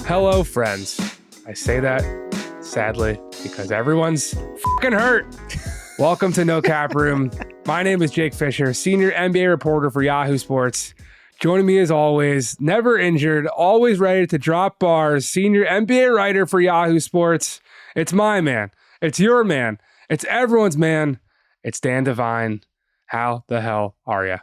Hello, friends. I say that sadly because everyone's fucking hurt. Welcome to No Cap Room. My name is Jake Fischer, senior NBA reporter for Yahoo Sports. Joining me as always, never injured, always ready to drop bars, senior NBA writer for Yahoo Sports. It's my man. It's your man. It's everyone's man. It's Dan Devine. How the hell are you?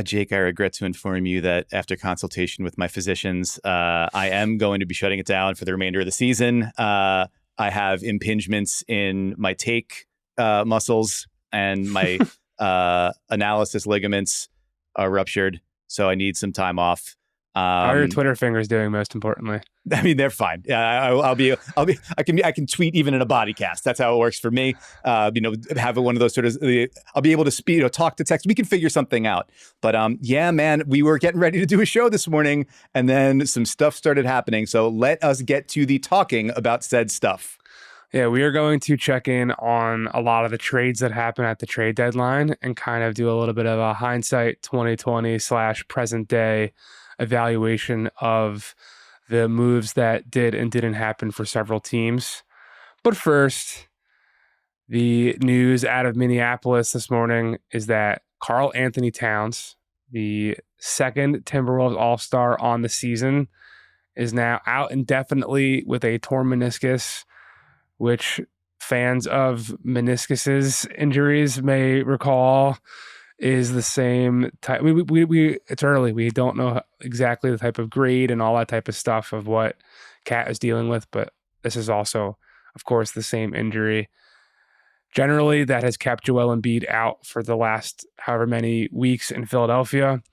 Jake, I regret to inform you that after consultation with my physicians, I am going to be shutting it down for the remainder of the season. I have impingements in my take muscles, and my analysis ligaments are ruptured, so I need some time off. How are your Twitter fingers doing, most importantly? I mean, they're fine. I can tweet even in a body cast. That's how it works for me. Have one of those sort of, I'll be able to talk to text. We can figure something out. But yeah, man, we were getting ready to do a show this morning and then some stuff started happening. So let us get to the talking about said stuff. Yeah, we are going to check in on a lot of the trades that happened at the trade deadline and kind of do a little bit of a hindsight 2020 / present day evaluation of the moves that did and didn't happen for several teams. But first, the news out of Minneapolis this morning is that Karl Anthony-Towns, the second Timberwolves All-Star on the season, is now out indefinitely with a torn meniscus, which fans of meniscuses injuries may recall is the same type. It's early. We don't know exactly the type of grade and all that type of stuff of what Cat is dealing with, but this is also, of course, the same injury. Generally, that has kept Joel Embiid out for the last however many weeks in Philadelphia.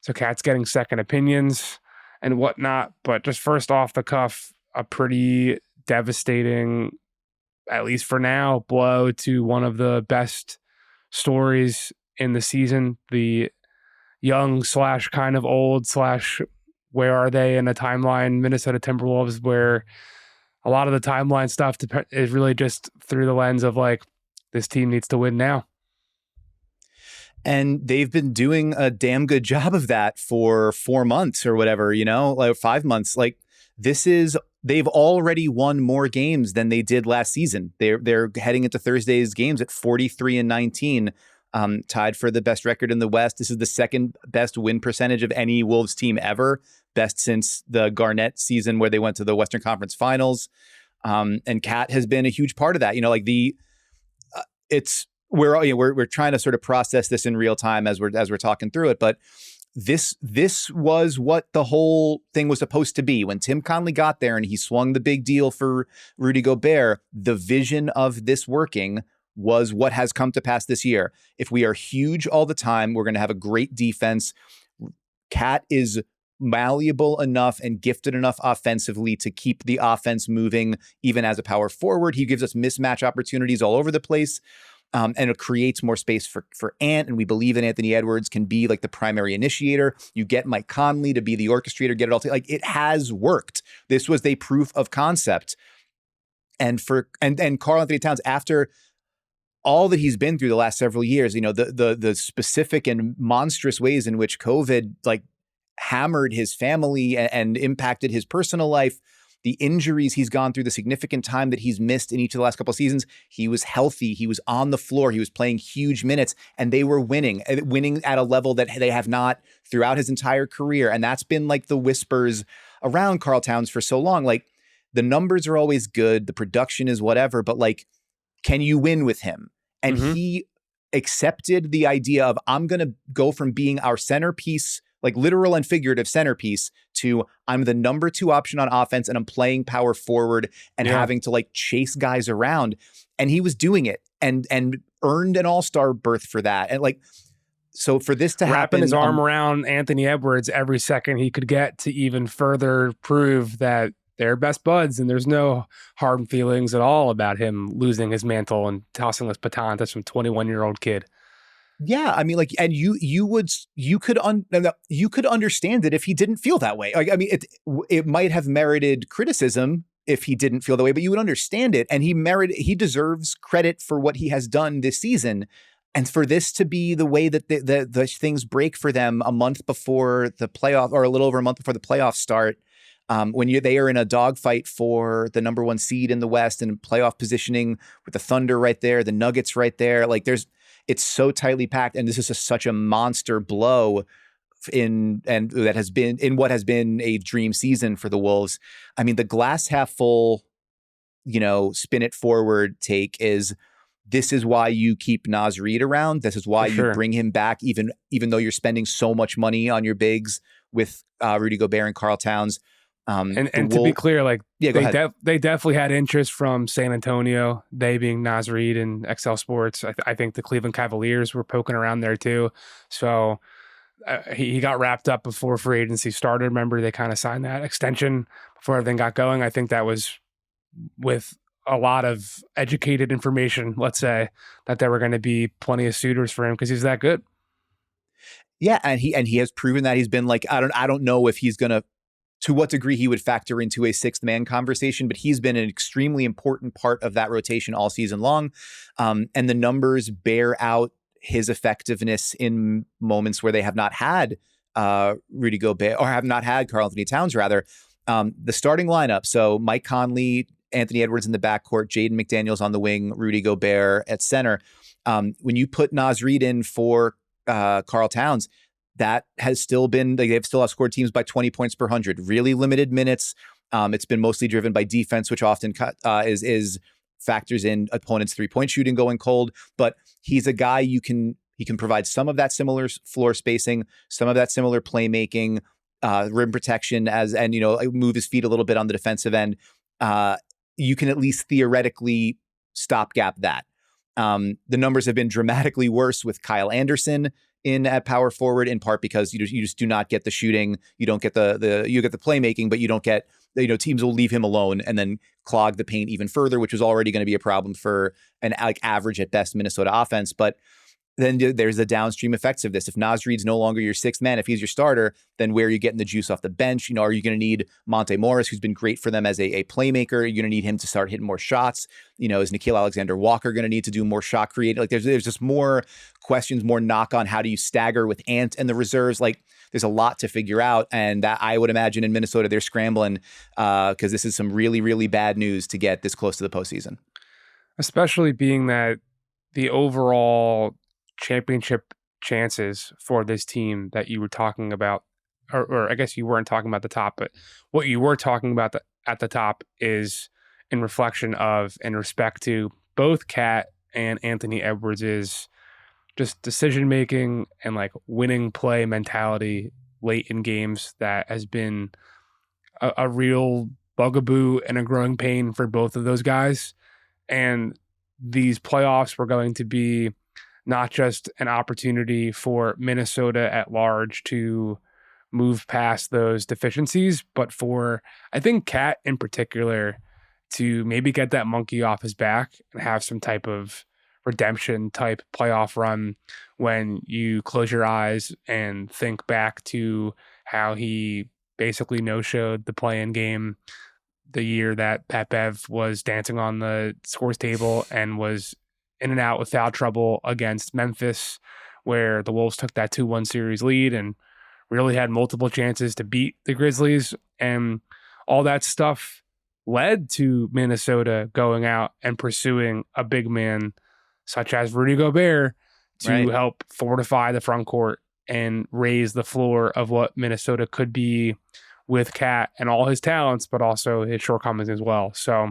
So Cat's getting second opinions and whatnot, but just first off the cuff, a pretty devastating, at least for now, blow to one of the best stories in the season, the young / kind of old / where are they in a timeline Minnesota Timberwolves, where a lot of the timeline stuff is really just through the lens of like, this team needs to win now. And they've been doing a damn good job of that for 4 months or whatever, like 5 months. Like they've already won more games than they did last season. They're heading into Thursday's games at 43-19. Tied for the best record in the West. This is the second best win percentage of any Wolves team ever. Best since the Garnett season where they went to the Western Conference Finals. And Cat has been a huge part of that. We're trying to sort of process this in real time as we're talking through it. But this was what the whole thing was supposed to be. When Tim Connelly got there and he swung the big deal for Rudy Gobert, the vision of this working was what has come to pass this year. If we are huge all the time, we're going to have a great defense. Cat is malleable enough and gifted enough offensively to keep the offense moving, even as a power forward. He gives us mismatch opportunities all over the place, and it creates more space for Ant, and we believe in Anthony Edwards can be like the primary initiator. You get Mike Conley to be the orchestrator, get it all together. Like, it has worked. This was the proof of concept. And Karl Anthony-Towns, after all that he's been through the last several years, the specific and monstrous ways in which COVID like hammered his family and impacted his personal life, the injuries he's gone through, the significant time that he's missed in each of the last couple of seasons, he was healthy, he was on the floor, he was playing huge minutes, and they were winning at a level that they have not throughout his entire career. And that's been like the whispers around Karl Towns for so long. Like, the numbers are always good, the production is whatever, but like, can you win with him? And he accepted the idea of, I'm going to go from being our centerpiece, like literal and figurative centerpiece, to I'm the number 2 option on offense and I'm playing power forward and having to like chase guys around. And he was doing it and earned an all-star berth for that. And like, so for this to happen, wrapping his arm around Anthony Edwards every second he could get to even further prove that they're best buds and there's no hard feelings at all about him losing his mantle and tossing this baton to some 21-year-old kid. Yeah, I mean, like, and you could understand it if he didn't feel that way. Like, I mean, it might have merited criticism if he didn't feel that way, but you would understand it. And he deserves credit for what he has done this season. And for this to be the way that the things break for them a month before the playoff, or a little over a month before the playoffs start, They are in a dogfight for the number one seed in the West and playoff positioning with the Thunder right there, the Nuggets right there. Like it's so tightly packed, and this is such a monster blow that has been in what has been a dream season for the Wolves. I mean, the glass half full, spin it forward take is, this is why you keep Naz Reid around. This is why you bring him back, even though you're spending so much money on your bigs with Rudy Gobert and Karl Towns. And to be clear, they definitely had interest from San Antonio, they being Naz Reid and XL Sports. I think the Cleveland Cavaliers were poking around there too. So he got wrapped up before free agency started. Remember, they kind of signed that extension before everything got going. I think that was with a lot of educated information, let's say, that there were going to be plenty of suitors for him because he's that good. Yeah, and he has proven that. He's been like, I don't know if he's going to what degree he would factor into a sixth man conversation, but he's been an extremely important part of that rotation all season long. And the numbers bear out his effectiveness in moments where they have not had Rudy Gobert, or have not had Karl Anthony-Towns rather. The starting lineup, so Mike Conley, Anthony Edwards in the backcourt, Jaden McDaniels on the wing, Rudy Gobert at center. When you put Naz Reid in for Karl Towns, that has still been, they've still outscored teams by 20 points per 100. Really limited minutes. It's been mostly driven by defense, which often factors in opponents' 3-point shooting going cold. But he's a guy he can provide some of that similar floor spacing, some of that similar playmaking, rim protection, and move his feet a little bit on the defensive end. You can at least theoretically stopgap that. The numbers have been dramatically worse with Kyle Anderson in at power forward, in part because you just do not get the shooting. You don't get you get the playmaking, but you don't get, teams will leave him alone and then clog the paint even further, which was already going to be a problem for an average at best Minnesota offense. But then there's the downstream effects of this. If Naz Reid's no longer your sixth man, if he's your starter, then where are you getting the juice off the bench? Are you going to need Monte Morris, who's been great for them as a playmaker? Are you going to need him to start hitting more shots? Is Nickeil Alexander-Walker going to need to do more shot creating? Like there's just more questions, more knock on how do you stagger with Ant and the reserves? Like there's a lot to figure out. And that, I would imagine in Minnesota, they're scrambling because this is some really, really bad news to get this close to the postseason. Especially being that the overall championship chances for this team that you were talking about, or I guess you weren't talking about the top, but what you were talking about at the top is in reflection of and respect to both Cat and Anthony Edwards' is just decision making and like winning play mentality late in games that has been a real bugaboo and a growing pain for both of those guys. And these playoffs were going to be not just an opportunity for Minnesota at large to move past those deficiencies, but for, I think, Cat in particular to maybe get that monkey off his back and have some type of redemption type playoff run when you close your eyes and think back to how he basically no-showed the play-in game the year that Pat Bev was dancing on the scores table and was in and out with foul trouble against Memphis, where the Wolves took that 2-1 series lead and really had multiple chances to beat the Grizzlies. And all that stuff led to Minnesota going out and pursuing a big man such as Rudy Gobert to help fortify the front court and raise the floor of what Minnesota could be with Cat and all his talents, but also his shortcomings as well. So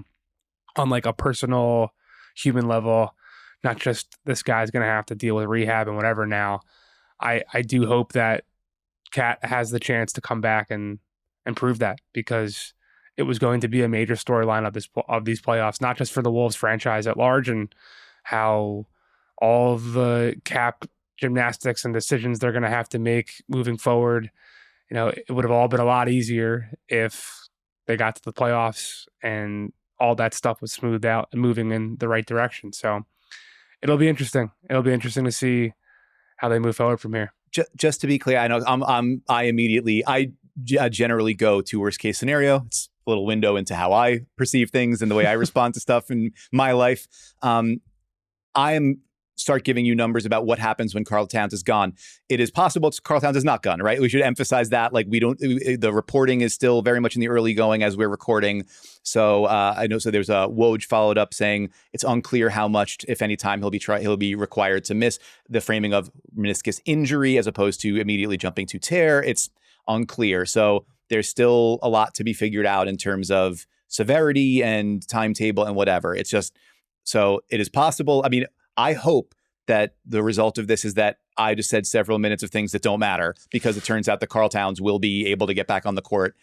on like a personal human level, not just this guy's going to have to deal with rehab and whatever now, I do hope that Cat has the chance to come back and prove that, because it was going to be a major storyline of these playoffs, not just for the Wolves franchise at large and how all the cap gymnastics and decisions they're going to have to make moving forward. It would have all been a lot easier if they got to the playoffs and all that stuff was smoothed out and moving in the right direction. So it'll be interesting. It'll be interesting to see how they move forward from here. Just to be clear, I know I generally go to worst case scenario. It's a little window into how I perceive things and the way I respond to stuff in my life. I am start giving you numbers about what happens when Karl Towns is gone. It is possible Karl Towns is not gone, right? We should emphasize that. Like the reporting is still very much in the early going as we're recording. So I know. So there's a Woj followed up saying it's unclear how much, if any time, he'll be required to miss. The framing of meniscus injury as opposed to immediately jumping to tear. It's unclear. So there's still a lot to be figured out in terms of severity and timetable and whatever. It's just, so it is possible. I mean, I hope that the result of this is that I just said several minutes of things that don't matter, because it turns out that Karl Towns will be able to get back on the court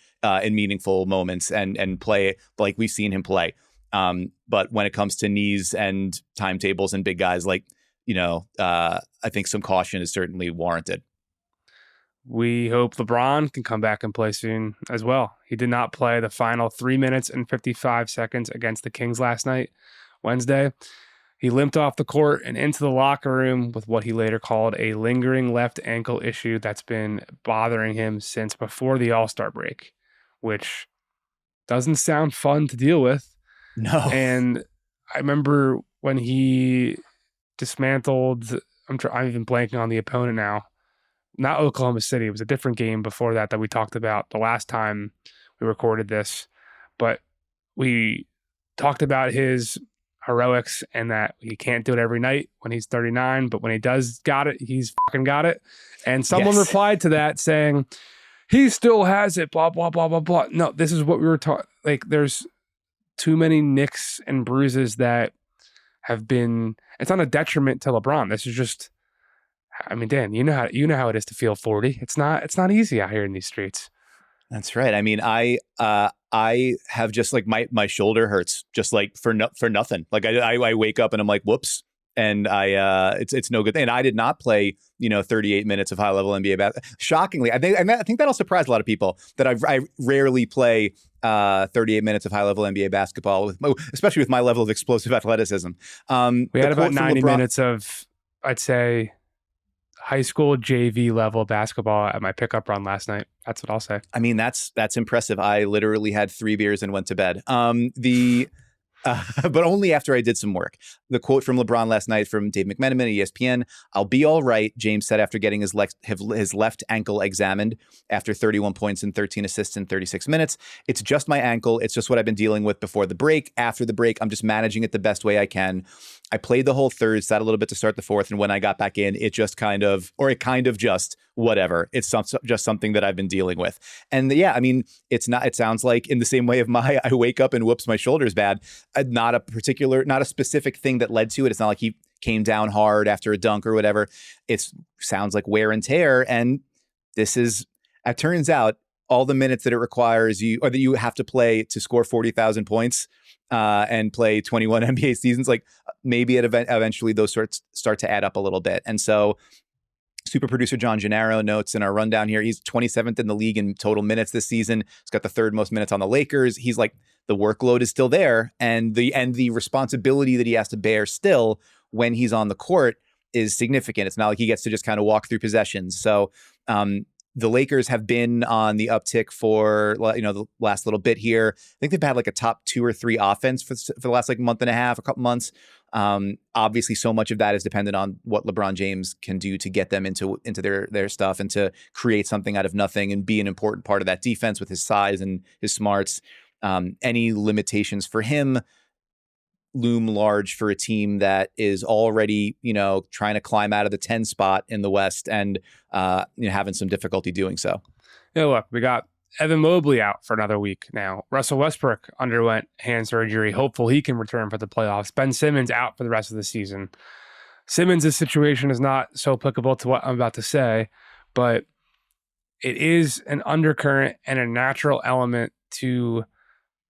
in meaningful moments and play like we've seen him play. But when it comes to knees and timetables and big guys, like, I think some caution is certainly warranted. We hope LeBron can come back and play soon as well. He did not play the final 3 minutes and 55 seconds against the Kings last night, Wednesday. He limped off the court and into the locker room with what he later called a lingering left ankle issue that's been bothering him since before the All-Star break, which doesn't sound fun to deal with. No. And I remember when he dismantled, I'm even blanking on the opponent now, not Oklahoma City. It was a different game before that we talked about the last time we recorded this. But we talked about his heroics and that he can't do it every night when he's 39, but when he does got it, he's fucking got it. And someone replied to that saying, he still has it, blah, blah, blah, blah, blah. No, this is what we were talking. Like, there's too many nicks and bruises that have been, it's not a detriment to LeBron. This is just, I mean, Dan, you know how it is to feel 40. It's not easy out here in these streets. That's right. I mean, I have just like my shoulder hurts just like for nothing. Like I wake up and I'm like, whoops. And it's no good. And I did not play, 38 minutes of high level NBA basketball. Shockingly, I think that'll surprise a lot of people that I rarely play 38 minutes of high level NBA basketball, especially with my level of explosive athleticism. We had about 90 minutes of, I'd say, high school JV level basketball at my pickup run last night. That's what I'll say. I mean, that's impressive. I literally had 3 beers and went to bed. But only after I did some work. The quote from LeBron last night from Dave McMenamin at ESPN, "I'll be all right," James said after getting his left ankle examined after 31 points and 13 assists in 36 minutes. "It's just my ankle. It's just what I've been dealing with before the break. After the break, I'm just managing it the best way I can. I played the whole third, sat a little bit to start the fourth, and when I got back in, it kind of just whatever. It's just something that I've been dealing with." And yeah, I mean, it sounds like in the same way of I wake up and whoops, my shoulder's bad. Not a specific thing that led to it. It's not like he came down hard after a dunk or whatever. It sounds like wear and tear. And it turns out, all the minutes that it requires you, or that you have to play to score 40,000 points and play 21 NBA seasons, like maybe eventually those start to add up a little bit. And so super producer John Gennaro notes in our rundown here, he's 27th in the league in total minutes this season. He's got the 3rd most minutes on the Lakers. He's like, the workload is still there, and the responsibility that he has to bear still when he's on the court is significant. It's not like he gets to just kind of walk through possessions. So the Lakers have been on the uptick for the last little bit here. I think they've had like a top 2 or 3 offense for the last like month and a half, a couple months. Obviously, so much of that is dependent on what LeBron James can do to get them into their stuff and to create something out of nothing and be an important part of that defense with his size and his smarts. Any limitations for him loom large for a team that is already, trying to climb out of the 10 spot in the West and having some difficulty doing so. Yeah, look, we got Evan Mobley out for another week now. Russell Westbrook underwent hand surgery. Hopeful he can return for the playoffs. Ben Simmons out for the rest of the season. Simmons' situation is not so applicable to what I'm about to say, but it is an undercurrent and a natural element to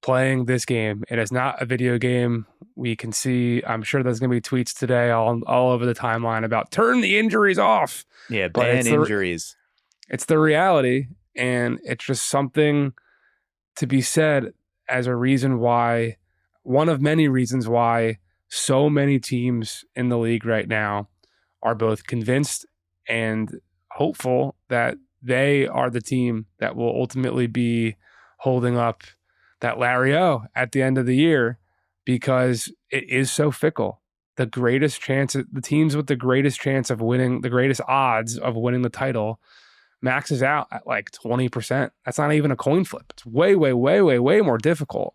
playing this game. It is not a video game. We can see, I'm sure there's going to be tweets today all over the timeline about turn the injuries off. Yeah, ban injuries. It's the reality, and it's just something to be said as a reason why, one of many reasons why so many teams in the league right now are both convinced and hopeful that they are the team that will ultimately be holding up that Larry O at the end of the year, because it is so fickle. the teams with the greatest chance of winning, the greatest odds of winning the title, maxes out at like 20%. That's not even a coin flip. It's way, way, way, way, way more difficult.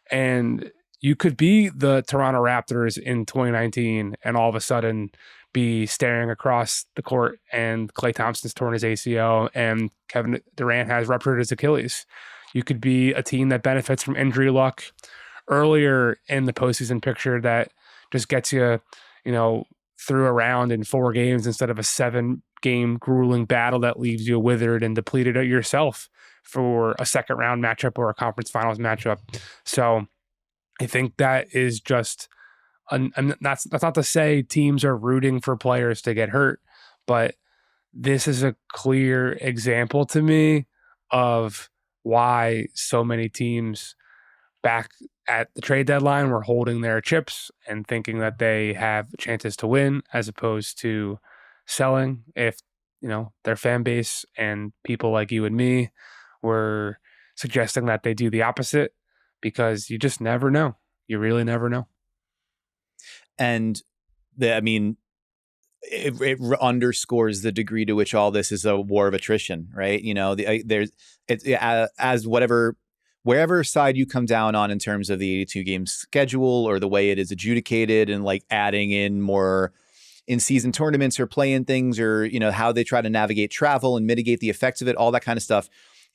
And you could be the Toronto Raptors in 2019 and all of a sudden be staring across the court and Klay Thompson's torn his ACL and Kevin Durant has ruptured his Achilles. You could be a team that benefits from injury luck earlier in the postseason picture that just gets you, through a round in 4 games instead of a 7-game grueling battle that leaves you withered and depleted yourself for a second round matchup or a conference finals matchup. So I think that is just, that's not to say teams are rooting for players to get hurt, but this is a clear example to me of why so many teams back at the trade deadline were holding their chips and thinking that they have chances to win as opposed to selling. If, their fan base and people like you and me were suggesting that they do the opposite, because you just never know. You really never know. And it underscores the degree to which all this is a war of attrition, right? As wherever side you come down on in terms of the 82 game schedule or the way it is adjudicated and like adding in more in-season tournaments or play-in things or, how they try to navigate travel and mitigate the effects of it, all that kind of stuff.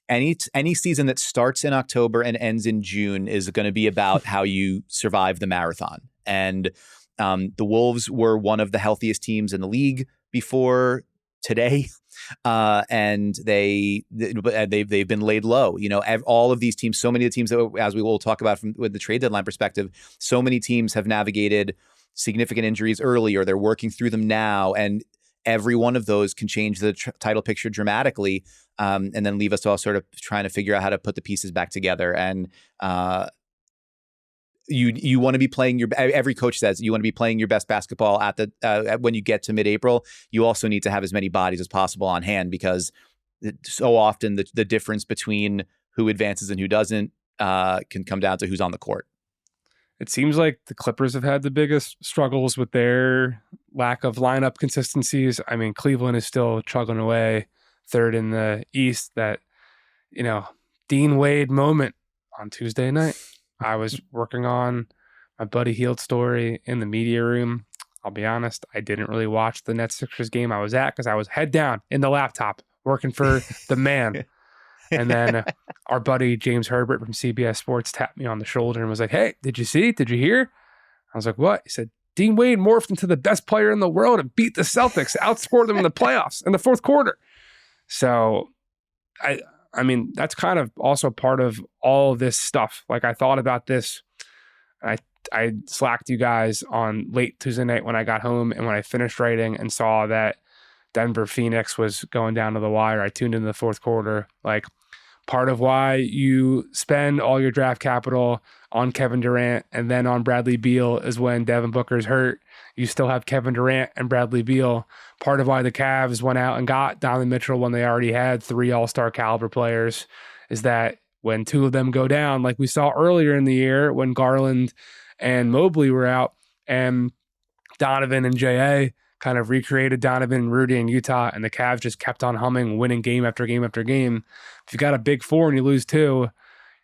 Any season that starts in October and ends in June is going to be about how you survive the marathon. And the Wolves were one of the healthiest teams in the league before today. And they've been laid low. All of these teams, so many of the teams that, as we will talk about with the trade deadline perspective, so many teams have navigated significant injuries early or they're working through them now. And every one of those can change the title picture dramatically, and then leave us all sort of trying to figure out how to put the pieces back together. And you want to be playing every coach says you want to be playing your best basketball when you get to mid-April. You also need to have as many bodies as possible on hand, because so often the difference between who advances and who doesn't can come down to who's on the court. It seems like the Clippers have had the biggest struggles with their lack of lineup consistencies. I mean, Cleveland is still chugging away, third in the East. That, Dean Wade moment on Tuesday night. I was working on my Buddy Hield story in the media room. I'll be honest, I didn't really watch the Nets Sixers game I was at because I was head down in the laptop working for the man. And then our buddy James Herbert from CBS Sports tapped me on the shoulder and was like, "Hey, did you see? Did you hear?" I was like, "What?" He said, "Dean Wade morphed into the best player in the world and beat the Celtics, outscored them in the playoffs in the fourth quarter." So I mean, that's kind of also part of all this stuff. Like, I thought about this. I slacked you guys on late Tuesday night when I got home, and when I finished writing and saw that Denver Phoenix was going down to the wire, I tuned into the fourth quarter. Like, part of why you spend all your draft capital on Kevin Durant and then on Bradley Beal is when Devin Booker's hurt. You still have Kevin Durant and Bradley Beal. Part of why the Cavs went out and got Donovan Mitchell when they already had 3 all-star caliber players is that when 2 of them go down, like we saw earlier in the year when Garland and Mobley were out and Donovan and J.A. kind of recreated Donovan and Rudy in Utah, and the Cavs just kept on humming, winning game after game after game. If you got a big 4 and you lose 2,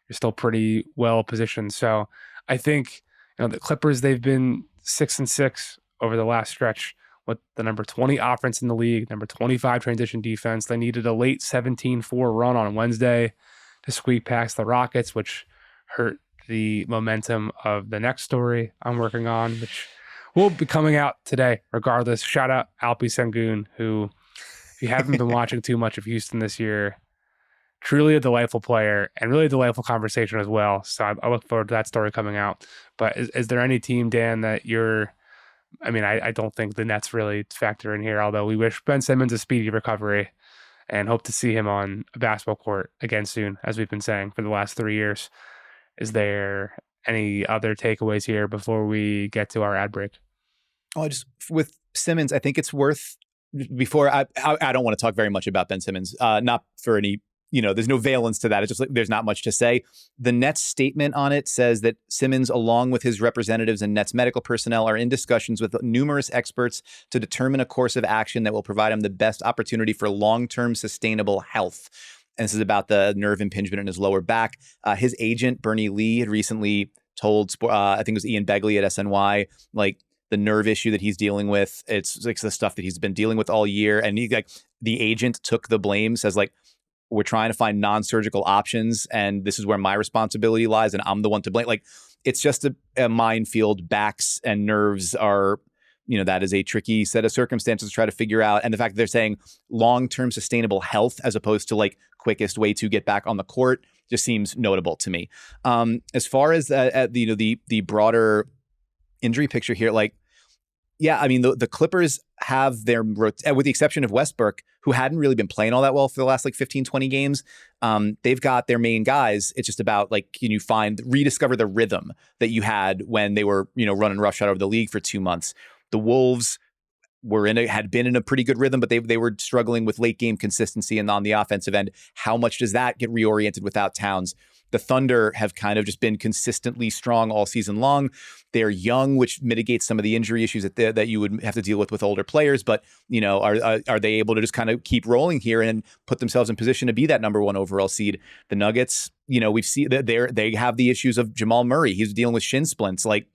you're still pretty well positioned. So I think the Clippers, they've been 6-6 over the last stretch with the number 20 offense in the league, number 25 transition defense. They needed a late 17-4 run on Wednesday to squeak past the Rockets, which hurt the momentum of the next story I'm working on, which will be coming out today regardless. Shout out Alpi Sengun, who, if you haven't been watching too much of Houston this year, truly a delightful player and really a delightful conversation as well. So I look forward to that story coming out. But is there any team, Dan, that I don't think the Nets really factor in here, although we wish Ben Simmons a speedy recovery and hope to see him on a basketball court again soon, as we've been saying for the last 3 years. Is there any other takeaways here before we get to our ad break? Oh, just with Simmons, I think it's worth, before I don't want to talk very much about Ben Simmons, not for any there's no valence to that. It's just like there's not much to say. The Nets statement on it says that Simmons, along with his representatives and Nets medical personnel, are in discussions with numerous experts to determine a course of action that will provide him the best opportunity for long-term sustainable health. And this is about the nerve impingement in his lower back. His agent, Bernie Lee, had recently told, I think it was Ian Begley at SNY, like the nerve issue that he's dealing with. It's like the stuff that he's been dealing with all year. And the agent took the blame, says like, we're trying to find non-surgical options, and this is where my responsibility lies, and I'm the one to blame. Like, it's just a minefield. Backs and nerves are, that is a tricky set of circumstances to try to figure out. And the fact that they're saying long-term sustainable health as opposed to like quickest way to get back on the court just seems notable to me. As far as the broader injury picture here, like, yeah, I mean, the Clippers have their, with the exception of Westbrook, who hadn't really been playing all that well for the last like 15, 20 games. They've got their main guys. It's just about like, can you rediscover the rhythm that you had when they were, running roughshod over the league for 2 months. The Wolves had been in a pretty good rhythm, but they were struggling with late game consistency and on the offensive end. How much does that get reoriented without Towns? The Thunder have kind of just been consistently strong all season long. They're young, which mitigates some of the injury issues that you would have to deal with older players. But, are they able to just kind of keep rolling here and put themselves in position to be that number 1 overall seed? The Nuggets, we've seen that they have the issues of Jamal Murray. He's dealing with shin splints. Like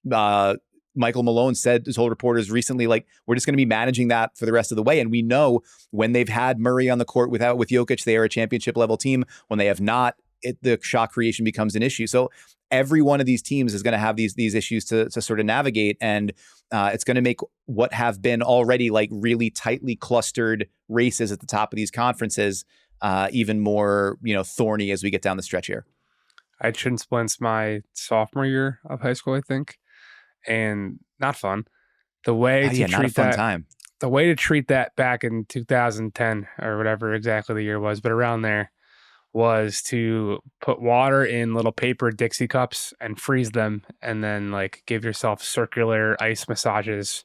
Michael Malone told reporters recently, like, we're just going to be managing that for the rest of the way. And we know when they've had Murray on the court with Jokic, they are a championship level team. When they have not, the shot creation becomes an issue. So every one of these teams is going to have these issues to sort of navigate. And it's going to make what have been already like really tightly clustered races at the top of these conferences even more, thorny as we get down the stretch here. I had shin splints my sophomore year of high school, I think, and not fun. The way to treat that, the way to treat that back in 2010 or whatever exactly the year was, but around there, was to put water in little paper Dixie cups and freeze them, and then like give yourself circular ice massages.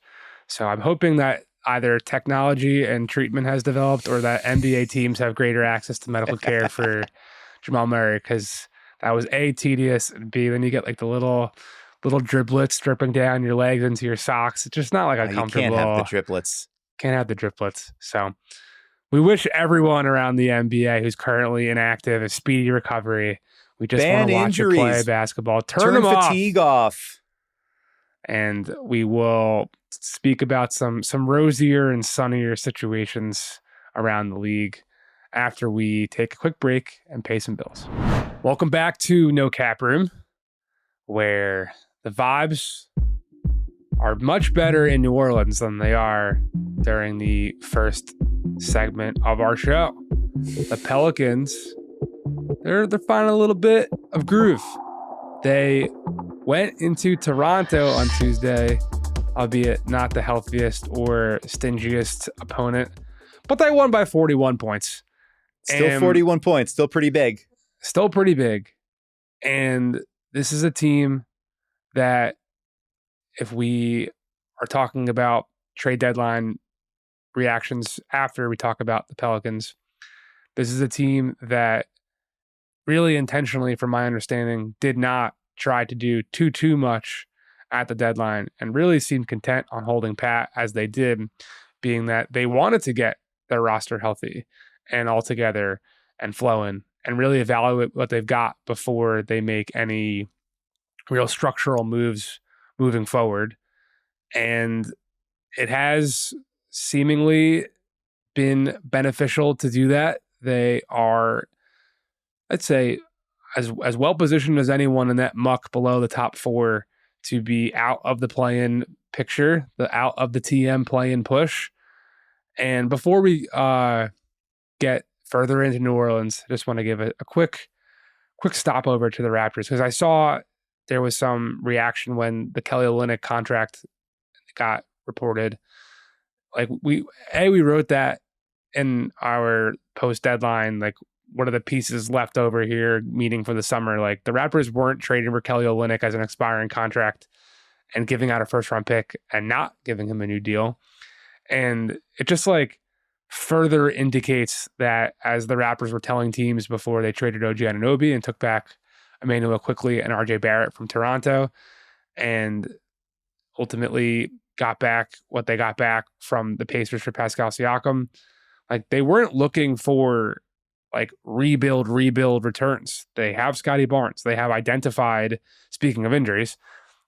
So I'm hoping that either technology and treatment has developed, or that NBA teams have greater access to medical care for Jamal Murray, because that was A, tedious, and B, then you get like the little driblets dripping down your legs into your socks. It's just not like a comfortable. You can't have the driplets. Can't have the driplets. So we wish everyone around the NBA who's currently inactive a speedy recovery. We just want to watch you play basketball. Turn them fatigue off. And we will speak about some rosier and sunnier situations around the league after we take a quick break and pay some bills. Welcome back to No Cap Room, where the vibes are much better in New Orleans than they are during the first segment of our show. The Pelicans, they're finding a little bit of groove. They went into Toronto on Tuesday, albeit not the healthiest or stingiest opponent, but they won by 41 points. Still 41 points, still pretty big. Still pretty big. And this is a team that, if we are talking about trade deadline reactions after we talk about the Pelicans, this is a team that really intentionally, from my understanding, did not try to do too much at the deadline and really seemed content on holding pat as they did, being that they wanted to get their roster healthy and all together and flowing and really evaluate what they've got before they make any real structural moves moving forward. And it has seemingly been beneficial to do that. They are, I'd say, as well positioned as anyone in that muck below the top 4 to be out of the play-in picture, out of the TM play-in push. And before we get further into New Orleans, I just want to give a quick stopover to the Raptors, because I saw there was some reaction when the Kelly Olynyk contract got reported. Like we wrote that in our post deadline, like, what are the pieces left over here meeting for the summer? Like, the Raptors weren't trading for Kelly Olynyk as an expiring contract and giving out a first round pick and not giving him a new deal. And it just like further indicates that, as the Raptors were telling teams before they traded OG Anunoby and took back Emmanuel Quickley and RJ Barrett from Toronto, and ultimately got back what they got back from the Pacers for Pascal Siakam, like they weren't looking for like rebuild returns. They have Scotty Barnes. They have identified, speaking of injuries,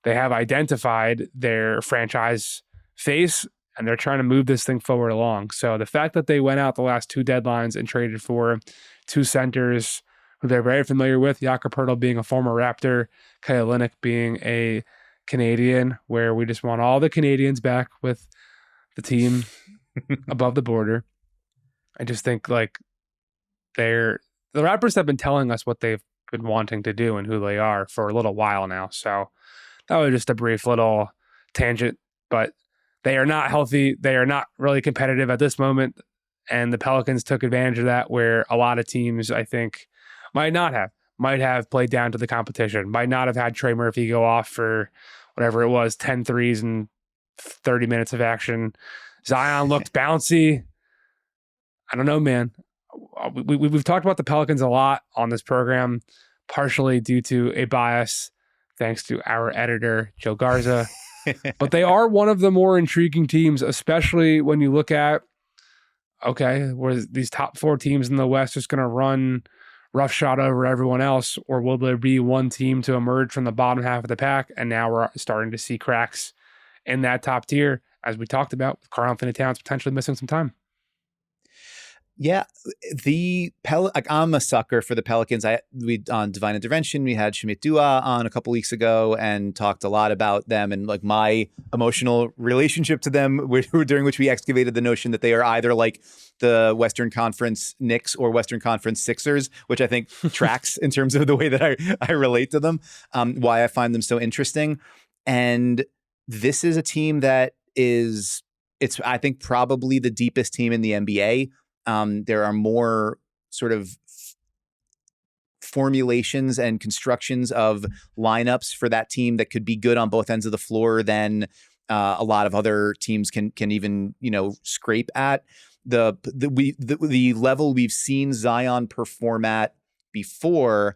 they have identified their franchise face, and they're trying to move this thing forward along. So the fact that they went out the last two deadlines and traded for two centers who they're very familiar with, Jakob Poeltl being a former Raptor, Kyle Olynyk being a Canadian, where we just want all the Canadians back with the team above the border. I just think like the Raptors have been telling us what they've been wanting to do and who they are for a little while now. So that was just a brief little tangent, but they are not healthy. They are not really competitive at this moment. And the Pelicans took advantage of that, where a lot of teams, I think, might have played down to the competition, might not have had Trey Murphy go off for whatever it was, 10 threes and 30 minutes of action. Zion looked bouncy. I don't know, man. We've talked about the Pelicans a lot on this program, partially due to a bias, thanks to our editor, Joe Garza. But they are one of the more intriguing teams, especially when you look at, okay, were these top four teams in the West just going to run roughshod over everyone else, or will there be one team to emerge from the bottom half of the pack? And now we're starting to see cracks in that top tier, as we talked about, with Karl Anthony-Towns potentially missing some time. Yeah, I'm a sucker for the Pelicans. We on Divine Intervention, we had Shamit Dua on a couple weeks ago and talked a lot about them and like my emotional relationship to them, during which we excavated the notion that they are either like the Western Conference Knicks or Western Conference Sixers, which I think tracks in terms of the way that I relate to them, why I find them so interesting. And this is a team that it's I think probably the deepest team in the NBA. There are more sort of formulations and constructions of lineups for that team that could be good on both ends of the floor than a lot of other teams can even, scrape at. The level we've seen Zion perform at before,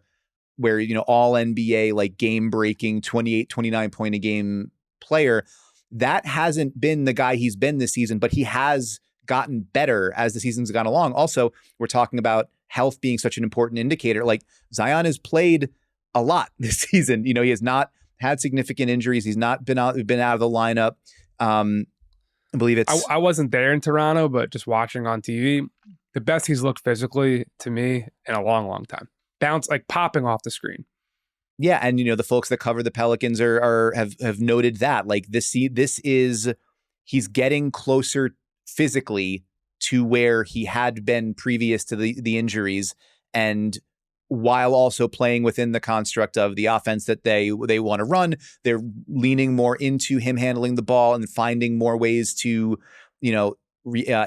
where, all NBA, like game breaking 28, 29 point a game player, that hasn't been the guy he's been this season, but he has gotten better as the season's gone along. Also, we're talking about health being such an important indicator. Like Zion has played a lot this season. He has not had significant injuries. He's not been out of the lineup. I believe it's. I wasn't there in Toronto, but just watching on TV, the best he's looked physically to me in a long, long time. Bounce, like popping off the screen. Yeah, and the folks that cover the Pelicans have noted that like he's getting closer physically to where he had been previous to the injuries, and while also playing within the construct of the offense that they want to run, they're leaning more into him handling the ball and finding more ways to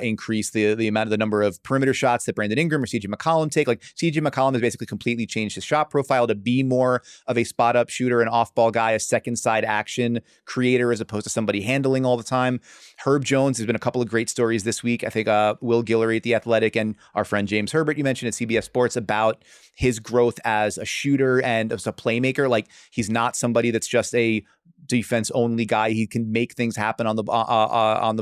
increase the number of perimeter shots that Brandon Ingram or CJ McCollum take. Like CJ McCollum has basically completely changed his shot profile to be more of a spot up shooter, an off ball guy, a second side action creator, as opposed to somebody handling all the time. Herb Jones has been a couple of great stories this week. I think Will Guillory at The Athletic and our friend James Herbert, you mentioned at CBS Sports, about his growth as a shooter and as a playmaker. Like he's not somebody that's just a defense only guy. He can make things happen on the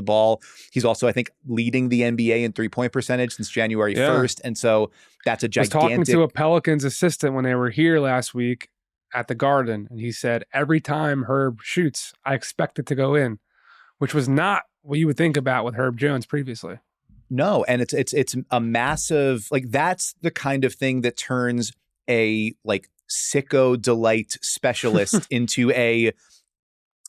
ball. He's also, I think, leading the NBA in 3-point percentage since January 1st. And so that's a gigantic. I was talking to a Pelicans assistant when they were here last week at the Garden, and he said, every time Herb shoots, I expect it to go in, which was not what you would think about with Herb Jones previously. No, and it's a massive, like that's the kind of thing that turns a like sicko delight specialist into a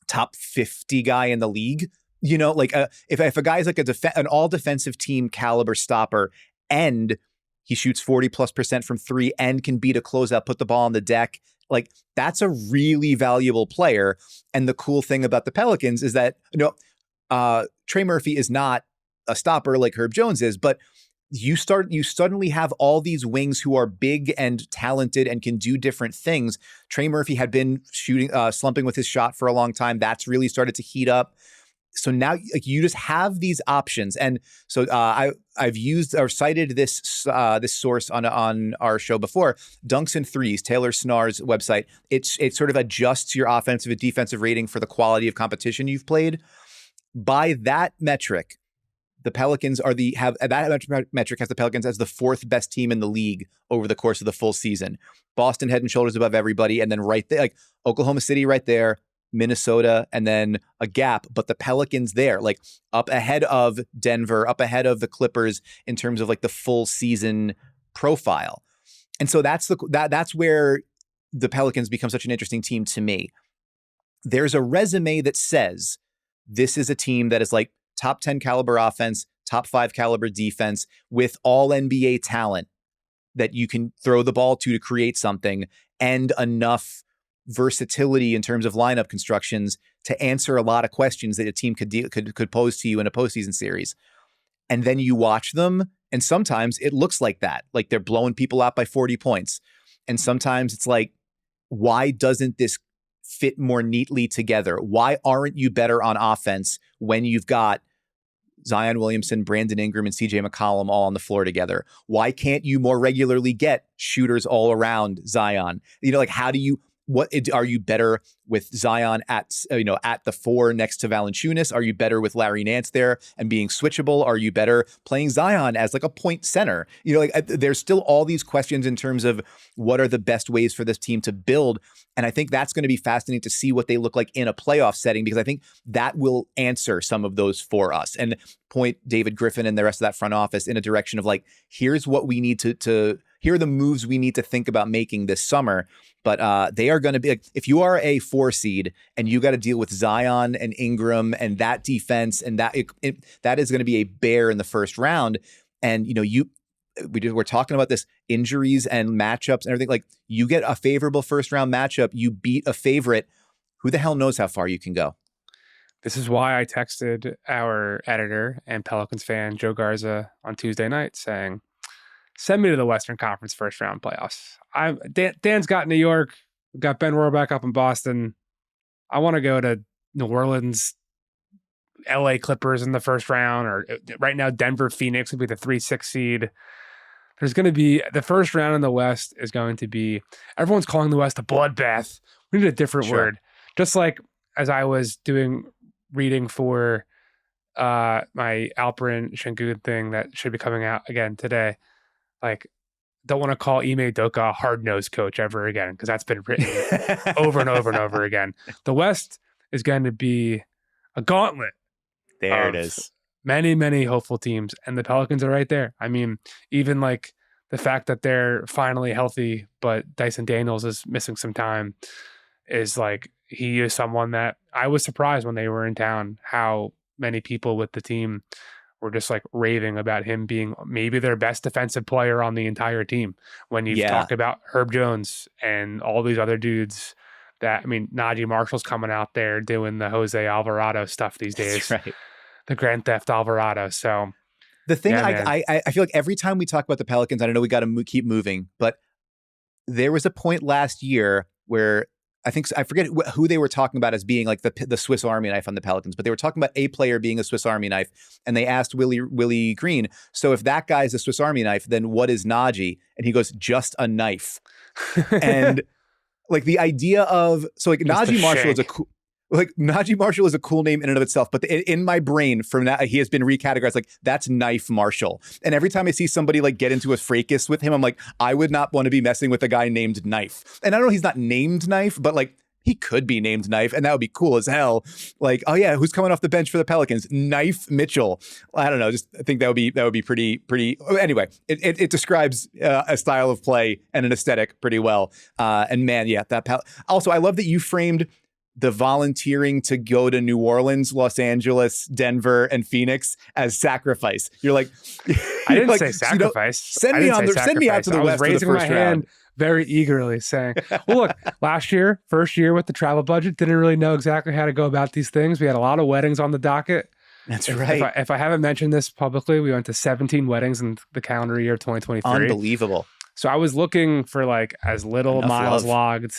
top 50 guy in the league. Like if a guy's like an all defensive team caliber stopper and he shoots 40+% from three and can beat a closeout, put the ball on the deck, like that's a really valuable player. And the cool thing about the Pelicans is that Trey Murphy is not a stopper like Herb Jones is, but you suddenly have all these wings who are big and talented and can do different things. Trey Murphy had been slumping with his shot for a long time. That's really started to heat up. so now like you just have these options. And so I've used or cited this source on our show before, Dunks and Threes, Taylor Snar's website. It sort of adjusts your offensive and defensive rating for the quality of competition you've played. By that metric, the Pelicans metric has the Pelicans as the 4th best team in the league over the course of the full season. Boston head and shoulders above everybody, and then right there, like Oklahoma City right there, Minnesota, and then a gap, but the Pelicans there, like up ahead of Denver, up ahead of the Clippers in terms of like the full season profile. And so that's where the Pelicans become such an interesting team to me. There's a resume that says this is a team that is like top 10 caliber offense, top 5 caliber defense with all NBA talent that you can throw the ball to create something, and enough versatility in terms of lineup constructions to answer a lot of questions that a team could pose to you in a postseason series. And then you watch them, and sometimes it looks like that, like they're blowing people out by 40 points. And sometimes it's like, why doesn't this fit more neatly together? Why aren't you better on offense when you've got Zion Williamson, Brandon Ingram, and CJ McCollum all on the floor together? Why can't you more regularly get shooters all around Zion? You know, like are you better with Zion at the 4 next to Valanciunas? Are you better with Larry Nance there and being switchable? Are you better playing Zion as like a point center? You know, like there's still all these questions in terms of what are the best ways for this team to build. And I think that's going to be fascinating to see what they look like in a playoff setting, because I think that will answer some of those for us and point David Griffin and the rest of that front office in a direction of like, here's what we need to here are the moves we need to think about making this summer. But they are going to be like, if you are a 4 seed and you got to deal with Zion and Ingram and that defense, and that is going to be a bear in the first round. And, you know, we're talking about this injuries and matchups and everything. Like, you get a favorable first round matchup, you beat a favorite. Who the hell knows how far you can go? This is why I texted our editor and Pelicans fan, Joe Garza, on Tuesday night saying, send me to the Western Conference first round playoffs. Dan's got New York. We've got Ben Rohrback up in Boston. I want to go to New Orleans, LA Clippers in the first round, or right now Denver Phoenix would be the 3-6 seed. There's going to be the first round in the West is going to be, everyone's calling the West a bloodbath. We need a different word. Just like as I was reading for my Alperin Şengün thing that should be coming out again today. Like, don't want to call Ime Udoka a hard-nosed coach ever again, because that's been written over and over and over again. The West is going to be a gauntlet. There it is. Many, many hopeful teams, and the Pelicans are right there. I mean, even like the fact that they're finally healthy, but Dyson Daniels is missing some time, is like, he is someone that I was surprised when they were in town how many people with the team were just like raving about him being maybe their best defensive player on the entire team. When you talk about Herb Jones and all these other dudes that, I mean, Najee Marshall's coming out there doing the Jose Alvarado stuff these days. That's right. The Grand Theft Alvarado. So the thing I feel like every time we talk about the Pelicans, I know we got to keep moving, but there was a point last year where I forget who they were talking about as being like the Swiss Army knife on the Pelicans, but they were talking about a player being a Swiss Army knife, and they asked Willie Green, so if that guy's a Swiss Army knife, then what is Najee? And he goes, just a knife. And like the idea of, so like Najee Marshall is a cool, like Najee Marshall is a cool name in and of itself, but in my brain from that, he has been recategorized like that's Knife Marshall. And every time I see somebody like get into a fracas with him, I'm like, I would not want to be messing with a guy named Knife. And I know he's not named Knife, but like he could be named Knife, and that would be cool as hell. Like, oh yeah, who's coming off the bench for the Pelicans? Knife Mitchell. I don't know. Just I think that would be pretty. Anyway, it describes a style of play and an aesthetic pretty well. And man, yeah, also I love that you framed the volunteering to go to New Orleans, Los Angeles, Denver, and Phoenix as sacrifice. You're like, I didn't say sacrifice. Send me out to the West for the first round. Very eagerly saying, well, look, last year, first year with the travel budget, didn't really know exactly how to go about these things. We had a lot of weddings on the docket. That's right. If I haven't mentioned this publicly, we went to 17 weddings in the calendar year 2023. Unbelievable. So I was looking for like as little miles logged.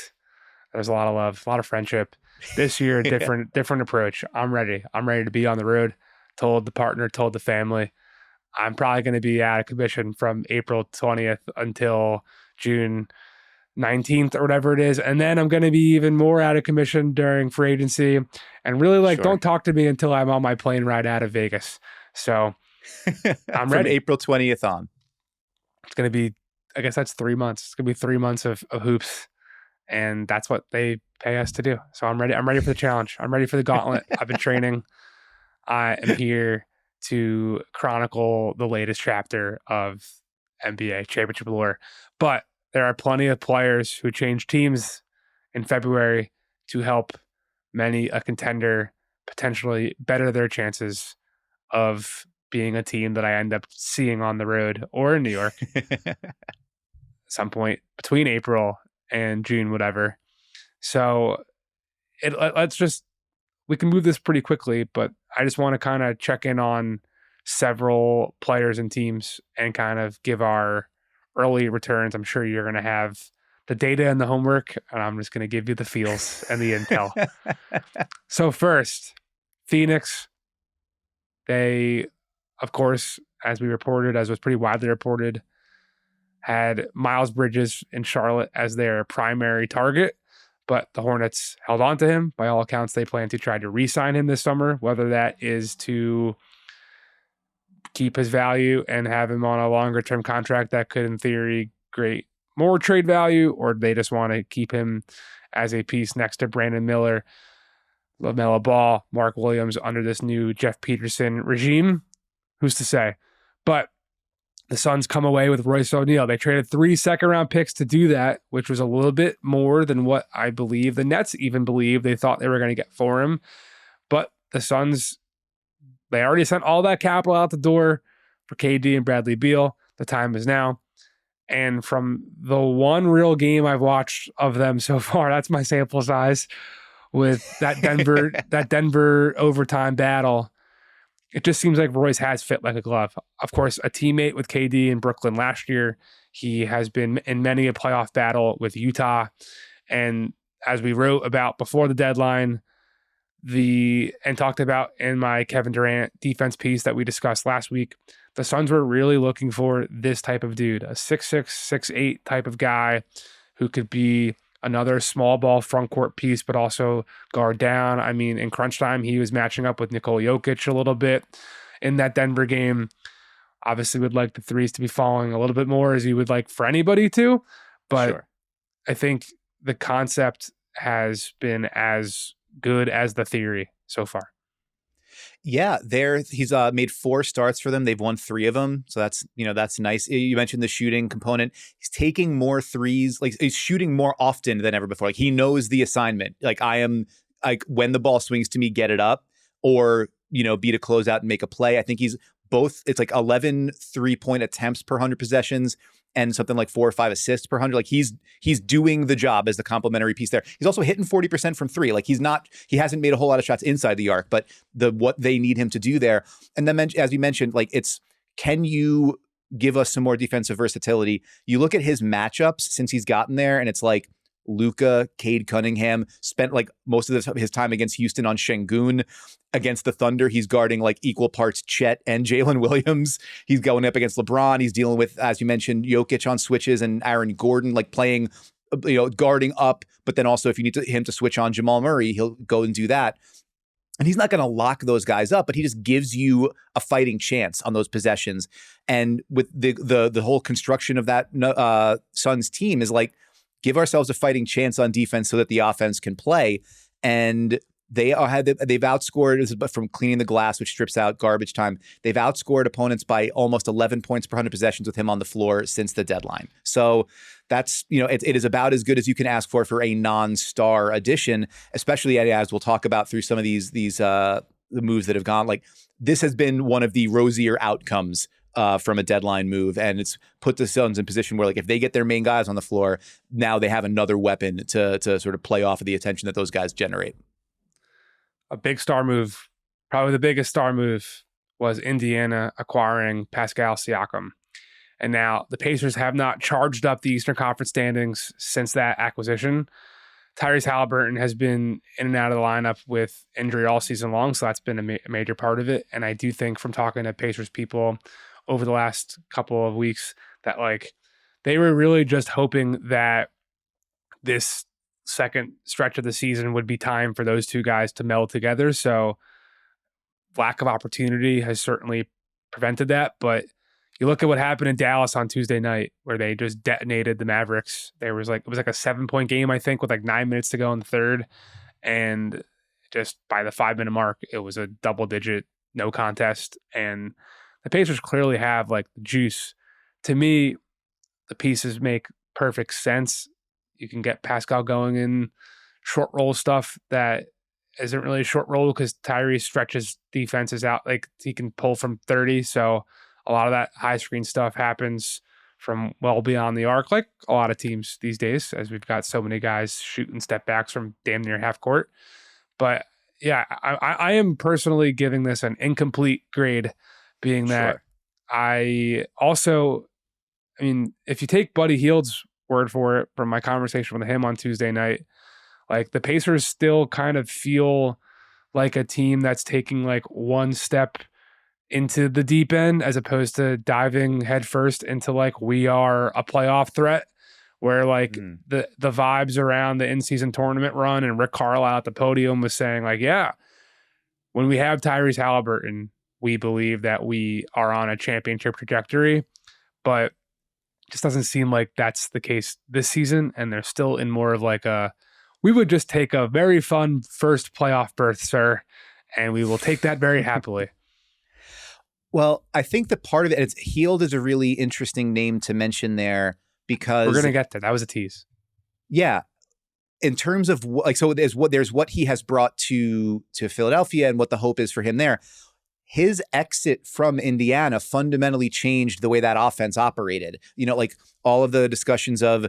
There's a lot of love, a lot of friendship. This year, different approach. I'm ready. I'm ready to be on the road. Told the partner, told the family. I'm probably going to be out of commission from April 20th until June 19th or whatever it is. And then I'm going to be even more out of commission during free agency. And really, Sure. don't talk to me until I'm on my plane ride out of Vegas. So I'm ready. From April 20th on. It's going to be, I guess that's 3 months. It's going to be 3 months of hoops. And that's what they pay us to do. So I'm ready. I'm ready for the challenge. I'm ready for the gauntlet. I've been training. I am here to chronicle the latest chapter of NBA championship lore. But there are plenty of players who change teams in February to help many a contender potentially better their chances of being a team that I end up seeing on the road or in New York at some point between April and June, whatever. So we can move this pretty quickly, but I just want to kind of check in on several players and teams and kind of give our early returns. I'm sure you're going to have the data and the homework, and I'm just going to give you the feels and the intel. So first, Phoenix, they, of course, as was pretty widely reported, had Miles Bridges in Charlotte as their primary target, but the Hornets held on to him. By all accounts, they plan to try to re-sign him this summer, whether that is to keep his value and have him on a longer-term contract that could, in theory, create more trade value, or they just want to keep him as a piece next to Brandon Miller, LaMelo Ball, Mark Williams under this new Jeff Peterson regime. Who's to say? But the Suns come away with Royce O'Neal. They traded 3 second-round picks to do that, which was a little bit more than what I believe the Nets even believed they thought they were going to get for him. But the Suns, they already sent all that capital out the door for KD and Bradley Beal. The time is now. And from the one real game I've watched of them so far, that's my sample size, with that Denver overtime battle, it just seems like Royce has fit like a glove. Of course, a teammate with KD in Brooklyn last year. He has been in many a playoff battle with Utah. And as we wrote about before the deadline, and talked about in my Kevin Durant defense piece that we discussed last week, the Suns were really looking for this type of dude, a 6'6", 6'8" type of guy who could be another small ball front court piece, but also guard down. I mean, in crunch time, he was matching up with Nikola Jokic a little bit in that Denver game. Obviously would like the threes to be falling a little bit more, as you would like for anybody to, but sure. I think the concept has been as good as the theory so far. Yeah, he's made 4 starts for them. They've won 3 of them. So that's nice. You mentioned the shooting component. He's taking more threes. Like, he's shooting more often than ever before. Like, he knows the assignment. Like, when the ball swings to me, get it up, or, be to close out and make a play. I think he's both. It's like 11 3-point attempts per 100 possessions and something like 4 or 5 assists per 100. Like, he's doing the job as the complementary piece there. He's also hitting 40% from 3. Like, he hasn't made a whole lot of shots inside the arc, but what they need him to do there. And then, as you mentioned, like, can you give us some more defensive versatility? You look at his matchups since he's gotten there, and it's like Luka, Cade Cunningham spent like most of his time against Houston on Şengün. Against the Thunder, he's guarding like equal parts Chet and Jalen Williams. He's going up against LeBron. He's dealing with, as you mentioned, Jokic on switches and Aaron Gordon, like playing, guarding up. But then also, if you need him to switch on Jamal Murray, he'll go and do that. And he's not going to lock those guys up, but he just gives you a fighting chance on those possessions. And with the whole construction of that Suns team is give ourselves a fighting chance on defense so that the offense can play. And they've outscored, from cleaning the glass, which strips out garbage time, they've outscored opponents by almost 11 points per 100 possessions with him on the floor since the deadline. So that's, it is about as good as you can ask for a non-star addition, especially as we'll talk about through some of these the moves that have gone. Like, this has been one of the rosier outcomes from a deadline move, and it's put the Suns in position where, if they get their main guys on the floor, now they have another weapon to sort of play off of the attention that those guys generate. A big star move, probably the biggest star move, was Indiana acquiring Pascal Siakam. And now the Pacers have not charged up the Eastern Conference standings since that acquisition. Tyrese Halliburton has been in and out of the lineup with injury all season long, so that's been a major part of it. And I do think from talking to Pacers people over the last couple of weeks that like they were really just hoping that this second stretch of the season would be time for those two guys to meld together. So lack of opportunity has certainly prevented that. But you look at what happened in Dallas on Tuesday night, where they just detonated the Mavericks. It was like a 7-point game, I think, with like 9 minutes to go in the third. And just by the 5-minute mark, it was a double-digit no contest. And the Pacers clearly have like the juice. To me, the pieces make perfect sense. You can get Pascal going in short roll stuff that isn't really a short roll because Tyrese stretches defenses out. Like he can pull from 30. So a lot of that high screen stuff happens from well beyond the arc, like a lot of teams these days, as we've got so many guys shooting step backs from damn near half court. But yeah, I am personally giving this an incomplete grade, being that I mean, if you take Buddy Hield's word for it from my conversation with him on Tuesday night, like the Pacers still kind of feel like a team that's taking like one step into the deep end as opposed to diving headfirst into like we are a playoff threat, where like the vibes around the in-season tournament run and Rick Carlisle at the podium was saying like, yeah, when we have Tyrese Halliburton, we believe that we are on a championship trajectory, but just doesn't seem like that's the case this season. And they're still in more of like we would just take a very fun first playoff berth, sir, and we will take that very happily. Well, I think the part of it, Hield is a really interesting name to mention there because we're going to get to that. Was a tease. Yeah. In terms of like, so there's what he has brought to Philadelphia and what the hope is for him there. His exit from Indiana fundamentally changed the way that offense operated. You know, like all of the discussions of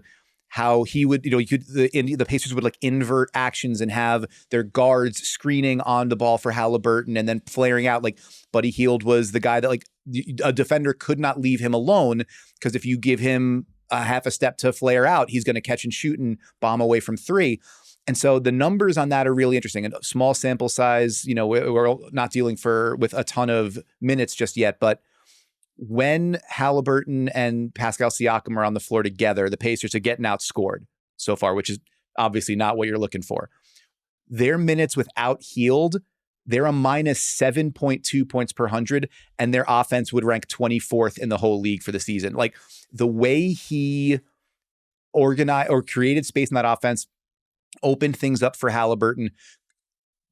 how he would, the Pacers would like invert actions and have their guards screening on the ball for Halliburton and then flaring out. Like Buddy Hield was the guy that like a defender could not leave him alone because if you give him a half a step to flare out, he's going to catch and shoot and bomb away from three. And so the numbers on that are really interesting. And small sample size, we're not dealing with a ton of minutes just yet, but when Halliburton and Pascal Siakam are on the floor together, the Pacers are getting outscored so far, which is obviously not what you're looking for. Their minutes without Hield, they're a minus 7.2 points per 100, and their offense would rank 24th in the whole league for the season. Like the way he organized or created space in that offense, opened things up for Halliburton,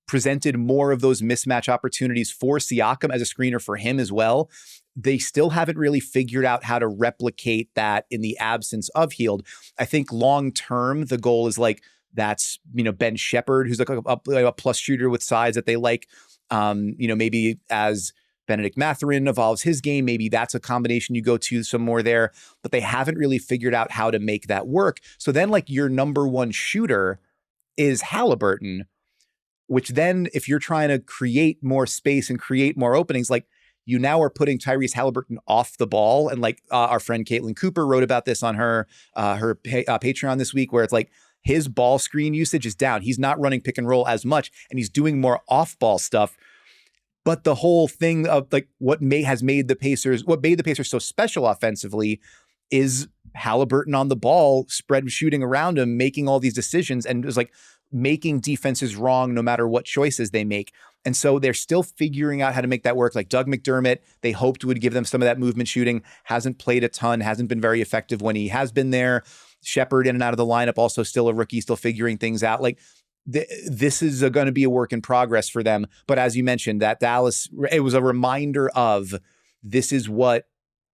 presented more of those mismatch opportunities for Siakam as a screener for him as well. They still haven't really figured out how to replicate that in the absence of Hield. I think long-term, the goal is like, that's, Ben Shepherd, who's like a plus shooter with size that they like, maybe as Benedict Mathurin evolves his game, maybe that's a combination you go to some more there, but they haven't really figured out how to make that work. So then like your number one shooter is Halliburton, which then if you're trying to create more space and create more openings, like you now are putting Tyrese Halliburton off the ball. And like our friend Caitlin Cooper wrote about this on her Patreon this week, where it's like his ball screen usage is down. He's not running pick and roll as much and he's doing more off ball stuff. But the whole thing of like what made the Pacers so special offensively is Halliburton on the ball, spread shooting around him, making all these decisions, and it was like making defenses wrong no matter what choices they make. And so they're still figuring out how to make that work. Like Doug McDermott, they hoped would give them some of that movement shooting, hasn't played a ton, hasn't been very effective when he has been there. Shepherd in and out of the lineup, also still a rookie, still figuring things out. Like this is going to be a work in progress for them. But as you mentioned, that Dallas, it was a reminder of this is what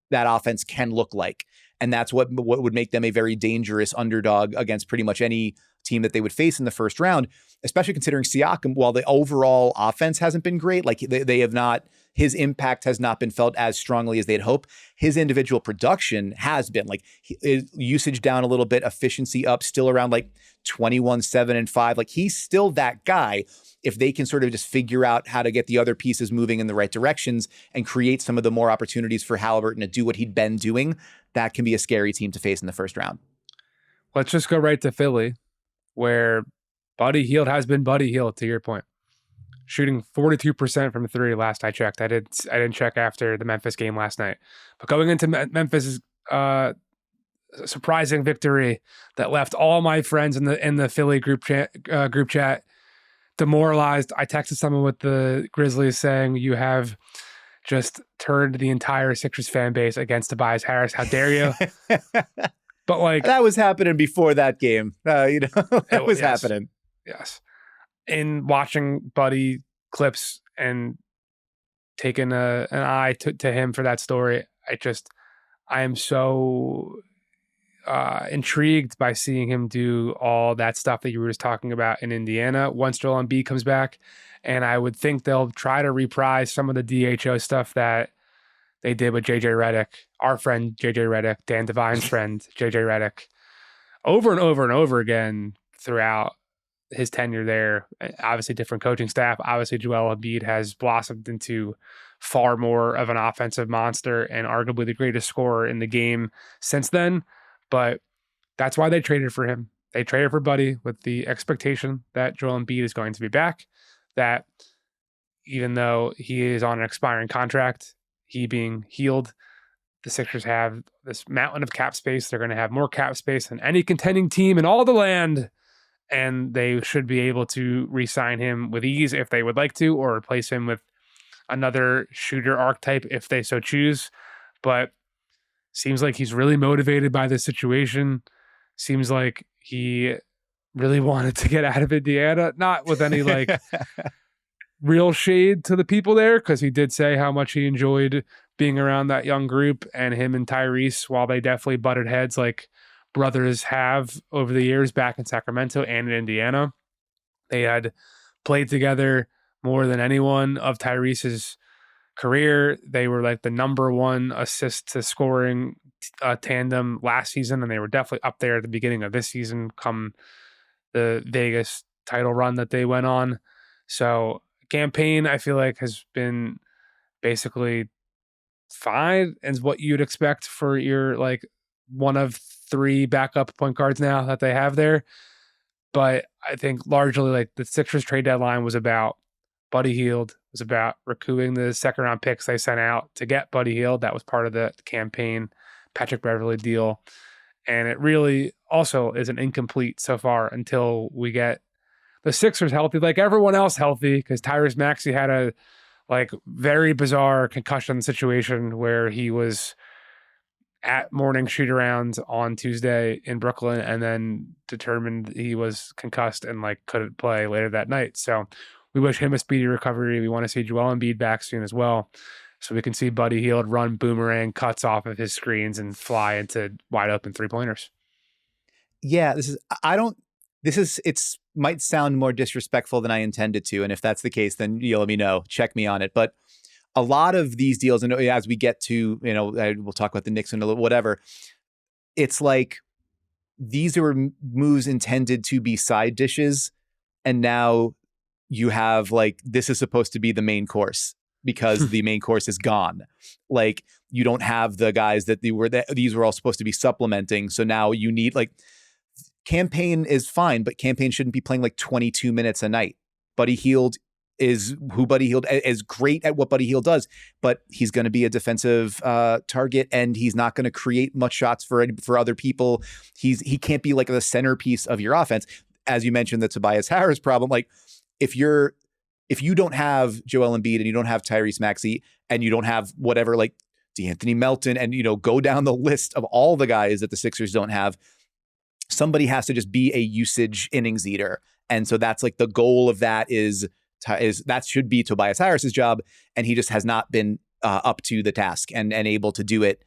that offense can look like. And that's what would make them a very dangerous underdog against pretty much any team that they would face in the first round, especially considering Siakam, while the overall offense hasn't been great, like they have not, his impact has not been felt as strongly as they'd hope. His individual production has been like usage down a little bit, efficiency up, still around like 21, 7, and 5. Like he's still that guy. If they can sort of just figure out how to get the other pieces moving in the right directions and create some of the more opportunities for Halliburton to do what he'd been doing, that can be a scary team to face in the first round. Let's just go right to Philly, where Buddy Hield has been Buddy Hield, to your point. Shooting 42% from three last I checked. I didn't check after the Memphis game last night. But going into Memphis' surprising victory that left all my friends in the Philly group chat demoralized. I texted someone with the Grizzlies saying, "You have just turned the entire Sixers fan base against Tobias Harris. How dare you?" But like that was happening before that game. That was happening. Yes. In watching Buddy clips and taking an eye to him for that story, I am so intrigued by seeing him do all that stuff that you were just talking about in Indiana once Joel Embiid comes back. And I would think they'll try to reprise some of the DHO stuff that they did with JJ Redick, our friend JJ Redick, Dan Devine's friend JJ Redick, over and over and over again throughout his tenure there. Obviously different coaching staff. Obviously Joel Embiid has blossomed into far more of an offensive monster and arguably the greatest scorer in the game since then. But that's why they traded for him. They traded for Buddy with the expectation that Joel Embiid is going to be back, that even though he is on an expiring contract, he being healed, the Sixers have this mountain of cap space. They're going to have more cap space than any contending team in all the land. And they should be able to re-sign him with ease if they would like to, or replace him with another shooter archetype if they so choose. But seems like he's really motivated by this situation. Seems like he really wanted to get out of Indiana, not with any like real shade to the people there, because he did say how much he enjoyed being around that young group, and him and Tyrese, while they definitely butted heads like brothers have over the years back in Sacramento and in Indiana, they had played together more than anyone of Tyrese's career. They were like the number one assist to scoring tandem last season, and they were definitely up there at the beginning of this season come the Vegas title run that they went on. So campaign, I feel like, has been basically fine as what you'd expect for your like one of three backup point guards now that they have there. But I think largely like the Sixers trade deadline was about Buddy Hield, was about recouping the second round picks they sent out to get Buddy Hield. That was part of the campaign Patrick Beverley deal. And it really also is an incomplete so far until we get the Sixers healthy, like everyone else healthy, because Tyrese Maxey had a like very bizarre concussion situation where he was at morning shoot around on Tuesday in Brooklyn and then determined he was concussed and like couldn't play later that night. So we wish him a speedy recovery. We want to see Joel Embiid back soon as well, so we can see Buddy Hield run boomerang cuts off of his screens and fly into wide open 3-pointers. Yeah, it's might sound more disrespectful than I intended to. And if that's the case, then you'll let me know, check me on it. But a lot of these deals, and as we get to, we'll talk about the Knicks and whatever, it's like these are moves intended to be side dishes. And now you have like, this is supposed to be the main course because the main course is gone. Like you don't have the guys that these were all supposed to be supplementing. So now you need like, campaign is fine, but campaign shouldn't be playing like 22 minutes a night. Buddy Hield is great at what Buddy Hield does, but he's going to be a defensive target, and he's not going to create much shots for other people. He can't be like the centerpiece of your offense. As you mentioned, the Tobias Harris problem. Like if you don't have Joel Embiid and you don't have Tyrese Maxey and you don't have whatever like DeAnthony Melton and go down the list of all the guys that the Sixers don't have, somebody has to just be a usage innings eater. And so that's like the goal of that is that should be Tobias Harris's job. And he just has not been up to the task and able to do it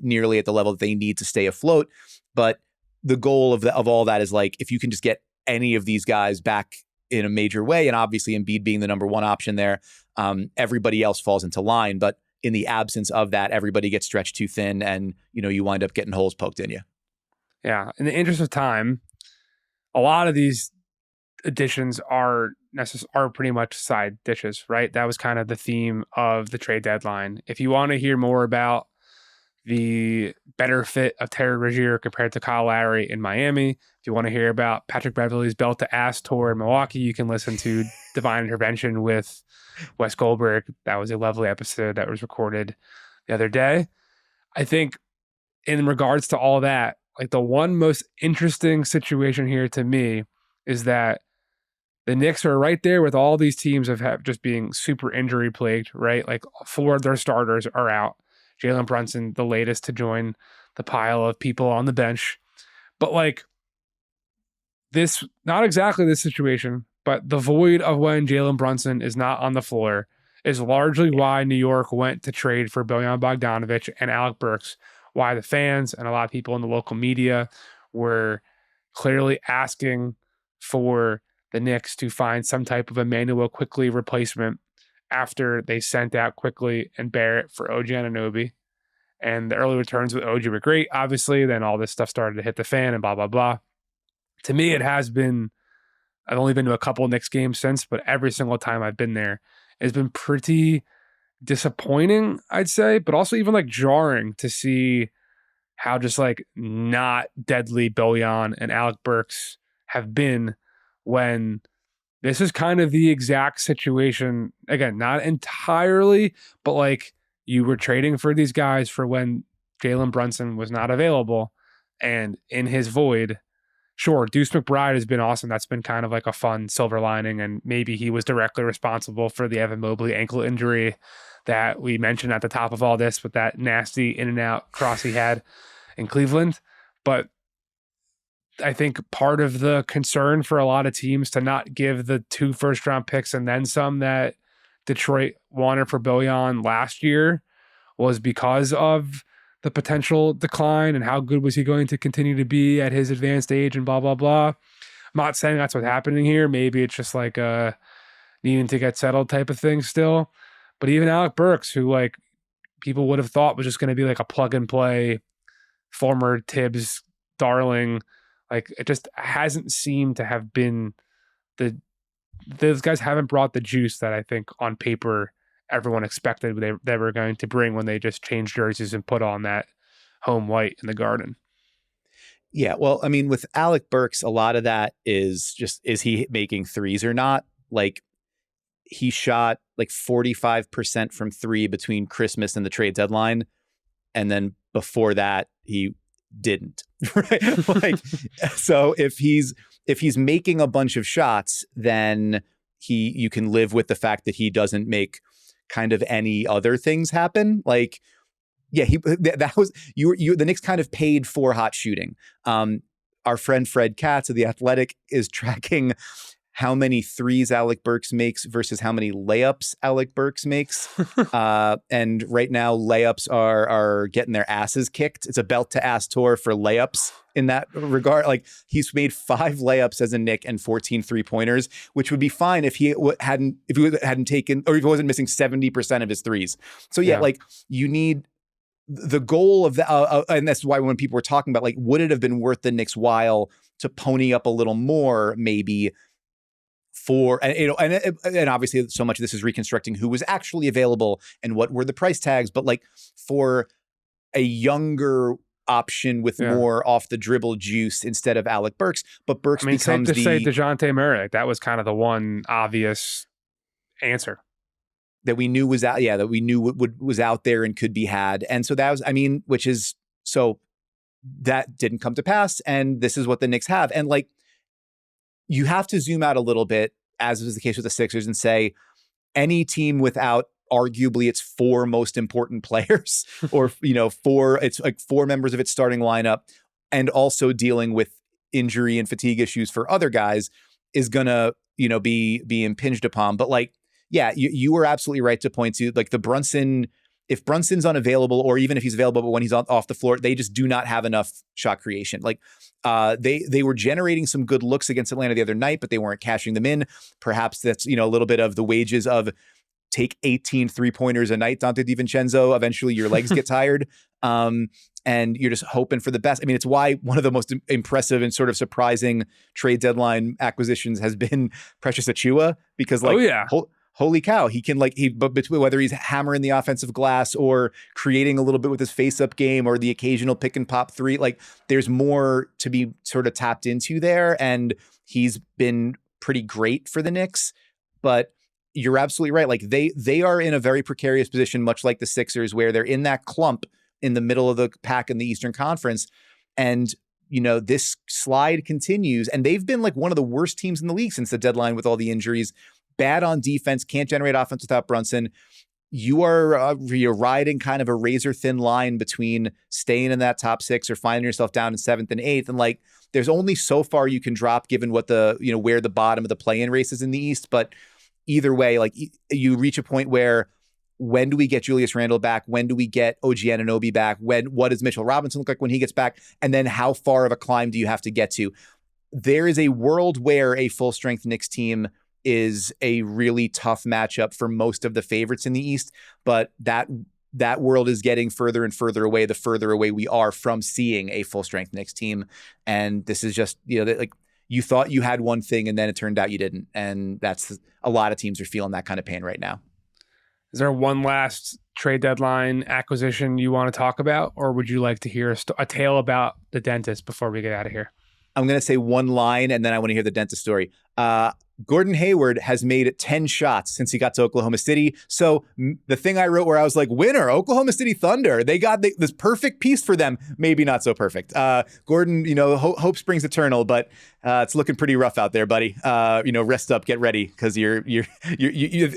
nearly at the level that they need to stay afloat. But the goal of all that is like, if you can just get any of these guys back in a major way, and obviously Embiid being the number one option there, everybody else falls into line. But in the absence of that, everybody gets stretched too thin and, you wind up getting holes poked in you. Yeah. In the interest of time, a lot of these additions are pretty much side dishes, right? That was kind of the theme of the trade deadline. If you want to hear more about the better fit of Terry Rozier compared to Kyle Lowry in Miami. If you want to hear about Patrick Beverley's belt to ass tour in Milwaukee, you can listen to Divine Intervention with Wes Goldberg. That was a lovely episode that was recorded the other day. I think in regards to all that, like the one most interesting situation here to me is that the Knicks are right there with all these teams of just being super injury plagued, right? Like 4 of their starters are out. Jalen Brunson, the latest to join the pile of people on the bench. But like this, not exactly this situation, but the void of when Jalen Brunson is not on the floor is largely why New York went to trade for Bojan Bogdanovic and Alec Burks, why the fans and a lot of people in the local media were clearly asking for the Knicks to find some type of Emmanuel Quickley replacement after they sent out Quickley and Barrett for OG Anunoby. And the early returns with OG were great, obviously. Then all this stuff started to hit the fan and blah, blah, blah. To me, it has been, I've only been to a couple of Knicks games since, but every single time I've been there, it's been pretty disappointing, I'd say, but also even like jarring to see how just like not deadly Bojan and Alec Burks have been when this is kind of the exact situation. Again, not entirely, but like you were trading for these guys for when Jalen Brunson was not available, and in his void, sure, Deuce McBride has been awesome. That's been kind of like a fun silver lining, and maybe he was directly responsible for the Evan Mobley ankle injury that we mentioned at the top of all this with that nasty in and out cross he had in Cleveland. But I think part of the concern for a lot of teams to not give the 2 first-round picks and then some that Detroit wanted for Bojan last year was because of the potential decline and how good was he going to continue to be at his advanced age and blah, blah, blah. I'm not saying that's what's happening here. Maybe it's just like a needing to get settled type of thing still. But even Alec Burks, who like people would have thought was just going to be like a plug and play former Tibbs darling, like it just hasn't seemed to have been those guys haven't brought the juice that I think on paper everyone expected they were going to bring when they just changed jerseys and put on that home white in the Garden. Yeah, well, I mean, with Alec Burks, a lot of that is he making threes or not? Like he shot like 45% from 3 between Christmas and the trade deadline. And then before that, he didn't, right? Like, so if he's making a bunch of shots, then you can live with the fact that he doesn't make kind of any other things happen. Like, yeah, that was the Knicks kind of paid for hot shooting. Our friend Fred Katz of The Athletic is tracking how many threes Alec Burks makes versus how many layups Alec Burks makes. And right now layups are getting their asses kicked. It's a belt to ass tour for layups in that regard. Like he's made 5 layups as a Knick and 14 3-pointers, which would be fine if he hadn't taken, or if he wasn't missing 70% of his threes. So yeah, like you need the goal of the, and that's why when people were talking about like, would it have been worth the Knicks' while to pony up a little more, maybe for, and obviously so much of this is reconstructing who was actually available and what were the price tags, but like for a younger option with more off the dribble juice instead of Alec Burks, but Burks becomes safe to say DeJounte Murray. That was kind of the one obvious answer that we knew was out. Yeah, that we knew was out there and could be had. And so that was, which is, so that didn't come to pass. And this is what the Knicks have. And like, you have to zoom out a little bit, as was the case with the Sixers, and say any team without arguably its 4 most important players, or, it's like 4 members of its starting lineup, and also dealing with injury and fatigue issues for other guys, is gonna, be impinged upon. But like, yeah, you were absolutely right to point to like the Brunson. If Brunson's unavailable, or even if he's available, but when he's off the floor, they just do not have enough shot creation. Like they were generating some good looks against Atlanta the other night, but they weren't cashing them in. Perhaps that's, a little bit of the wages of take 18 3-pointers a night, Dante DiVincenzo. Eventually your legs get tired. And you're just hoping for the best. It's why one of the most impressive and sort of surprising trade deadline acquisitions has been Precious Achiuwa, because like, holy cow, he can but between whether he's hammering the offensive glass or creating a little bit with his face-up game or the occasional pick and pop three, like there's more to be sort of tapped into there. And he's been pretty great for the Knicks, but you're absolutely right. Like they are in a very precarious position, much like the Sixers, where they're in that clump in the middle of the pack in the Eastern Conference. And, this slide continues, and they've been like one of the worst teams in the league since the deadline with all the injuries. Bad on defense, can't generate offense without Brunson. You're riding kind of a razor thin line between staying in that top six or finding yourself down in seventh and eighth. And like, there's only so far you can drop given what where the bottom of the play-in race is in the East. But either way, like you reach a point where, when do we get Julius Randle back? When do we get OG Anunoby back? What does Mitchell Robinson look like when he gets back? And then how far of a climb do you have to get to? There is a world where a full strength Knicks team is a really tough matchup for most of the favorites in the East, but that world is getting further and further away the further away we are from seeing a full strength Knicks team. And this is just, like you thought you had one thing and then it turned out you didn't. And that's a lot of teams are feeling that kind of pain right now. Is there one last trade deadline acquisition you want to talk about, or would you like to hear a tale about the dentist before we get out of here? I'm going to say one line, and then I want to hear the dentist story. Gordon Hayward has made 10 shots since he got to Oklahoma City. So the thing I wrote where I was like, winner, Oklahoma City Thunder. They got this perfect piece for them. Maybe not so perfect. Gordon, hope springs eternal, but it's looking pretty rough out there, buddy. Rest up, get ready, because you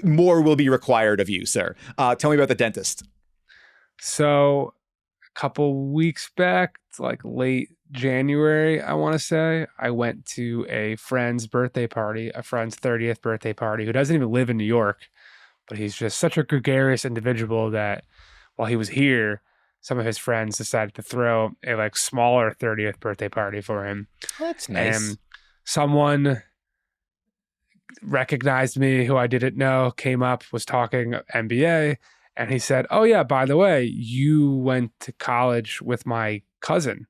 more will be required of you, sir. Tell me about the dentist. So a couple weeks back, it's like late January, I want to say, I went to a friend's birthday party, a friend's 30th birthday party, who doesn't even live in New York, but he's just such a gregarious individual that while he was here, some of his friends decided to throw a like smaller 30th birthday party for him. That's nice. And someone recognized me who I didn't know, came up, was talking NBA, and he said, "Oh yeah, by the way, you went to college with my cousin."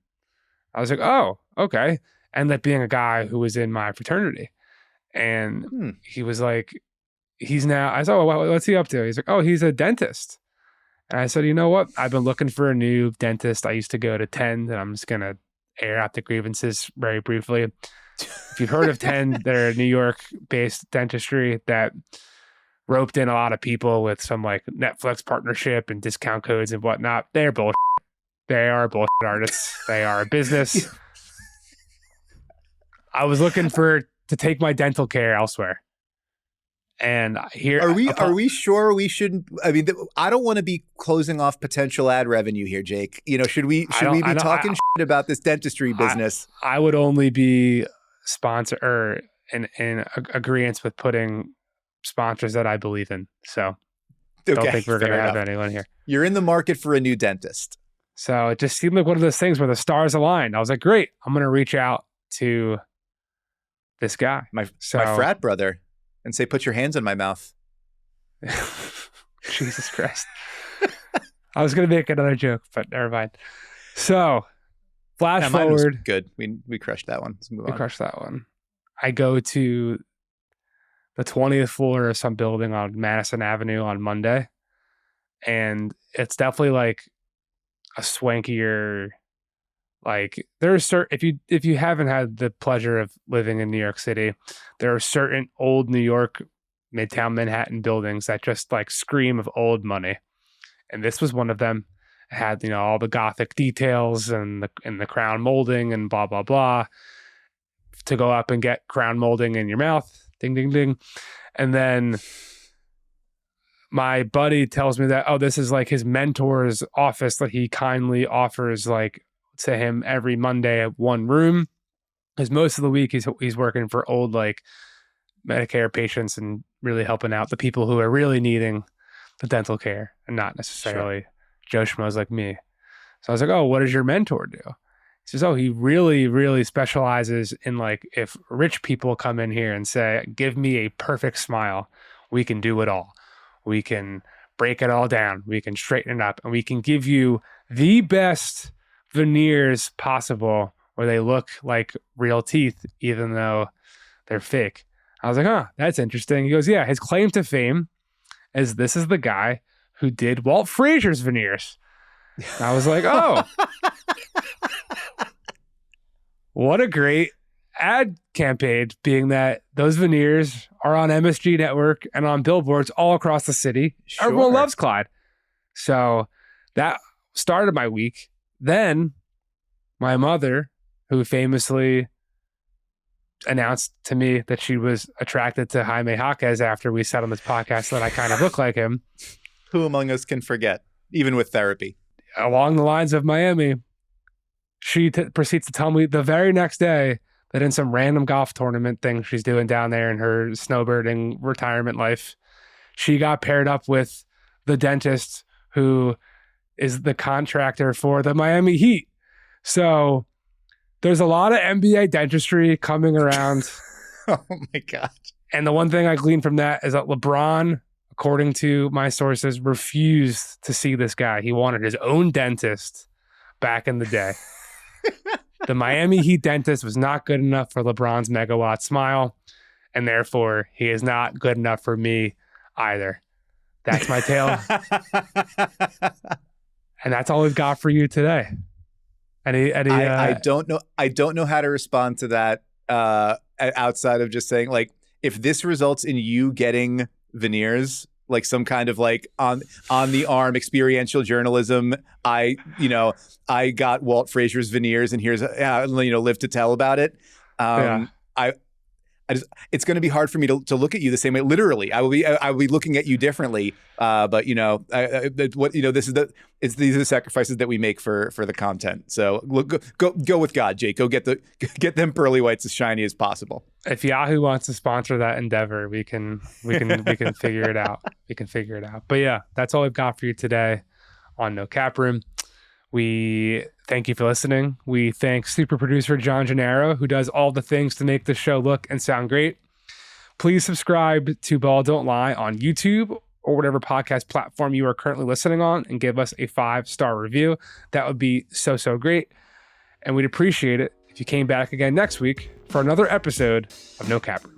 I was like, "Oh, okay." Ended up being a guy who was in my fraternity. And he was like, I said, "Oh, what's he up to?" He's like, "Oh, he's a dentist." And I said, "You know what? I've been looking for a new dentist. I used to go to Tend, and I'm just going to air out the grievances very briefly. If you've heard of Tend, they're a New York-based dentistry that roped in a lot of people with some like Netflix partnership and discount codes and whatnot. They're bullshit. They are bullshit artists. They are a business. I was looking to take my dental care elsewhere. And here are we sure we shouldn't? I mean, I don't want to be closing off potential ad revenue here, Jake. Should we be talking shit about this dentistry business? I would only be sponsor or in agreement with putting sponsors that I believe in. So don't think we're going to have anyone here. You're in the market for a new dentist. So it just seemed like one of those things where the stars aligned. I was like, great, I'm going to reach out to this guy. My frat brother. And say, put your hands in my mouth. Jesus Christ. I was going to make another joke, but never mind. So, flash forward. Good. We crushed that one. Let's move on. We crushed that one. I go to the 20th floor of some building on Madison Avenue on Monday. And it's definitely like a swankier, like there's certain, if you haven't had the pleasure of living in New York City, there are certain old New York Midtown Manhattan buildings that just like scream of old money, and this was one of them. It had all the Gothic details and the crown molding and blah blah blah. To go up and get crown molding in your mouth, ding ding ding, and then my buddy tells me that this is like his mentor's office that he kindly offers like to him every Monday at one room, because most of the week he's working for old like Medicare patients and really helping out the people who are really needing the dental care and not necessarily Joe Schmoes like me. So I was like, "Oh, what does your mentor do?" He says, "Oh, he really, really specializes in like if rich people come in here and say, 'Give me a perfect smile,' we can do it all. We can break it all down. We can straighten it up, and we can give you the best veneers possible where they look like real teeth even though they're fake." I was like, huh, that's interesting. He goes, yeah, his claim to fame is this is the guy who did Walt Frazier's veneers. And I was like, oh, what a great ad campaign, being that those veneers are on MSG Network and on billboards all across the city. Sure. Everyone loves Clyde. So that started my week. Then my mother, who famously announced to me that she was attracted to Jaime Jaquez after we said on this podcast that I kind of look like him. Who among us can forget, even with therapy? Along the lines of Miami, she proceeds to tell me the very next day that in some random golf tournament thing she's doing down there in her snowbirding retirement life, she got paired up with the dentist who is the contractor for the Miami Heat. So there's a lot of NBA dentistry coming around. Oh my God. And the one thing I gleaned from that is that LeBron, according to my sources, refused to see this guy. He wanted his own dentist back in the day. The Miami Heat dentist was not good enough for LeBron's megawatt smile, and therefore he is not good enough for me either. That's my tale. And that's all we've got for you today. I don't know how to respond to that outside of just saying, like, if this results in you getting veneers, like some kind of like on the arm experiential journalism, I got Walt Frazier's veneers and here's live to tell about it. It's going to be hard for me to look at you the same way. Literally, I will be looking at you differently. But these are the sacrifices that we make for the content. So go with God, Jake. Go get them pearly whites as shiny as possible. If Yahoo wants to sponsor that endeavor, we can figure it out. We can figure it out. But yeah, that's all we've got for you today on No Cap Room. We thank you for listening. We thank super producer John Gennaro, who does all the things to make the show look and sound great. Please subscribe to Ball Don't Lie on YouTube or whatever podcast platform you are currently listening on and give us a 5-star review. That would be so great. And we'd appreciate it if you came back again next week for another episode of No Cap Room.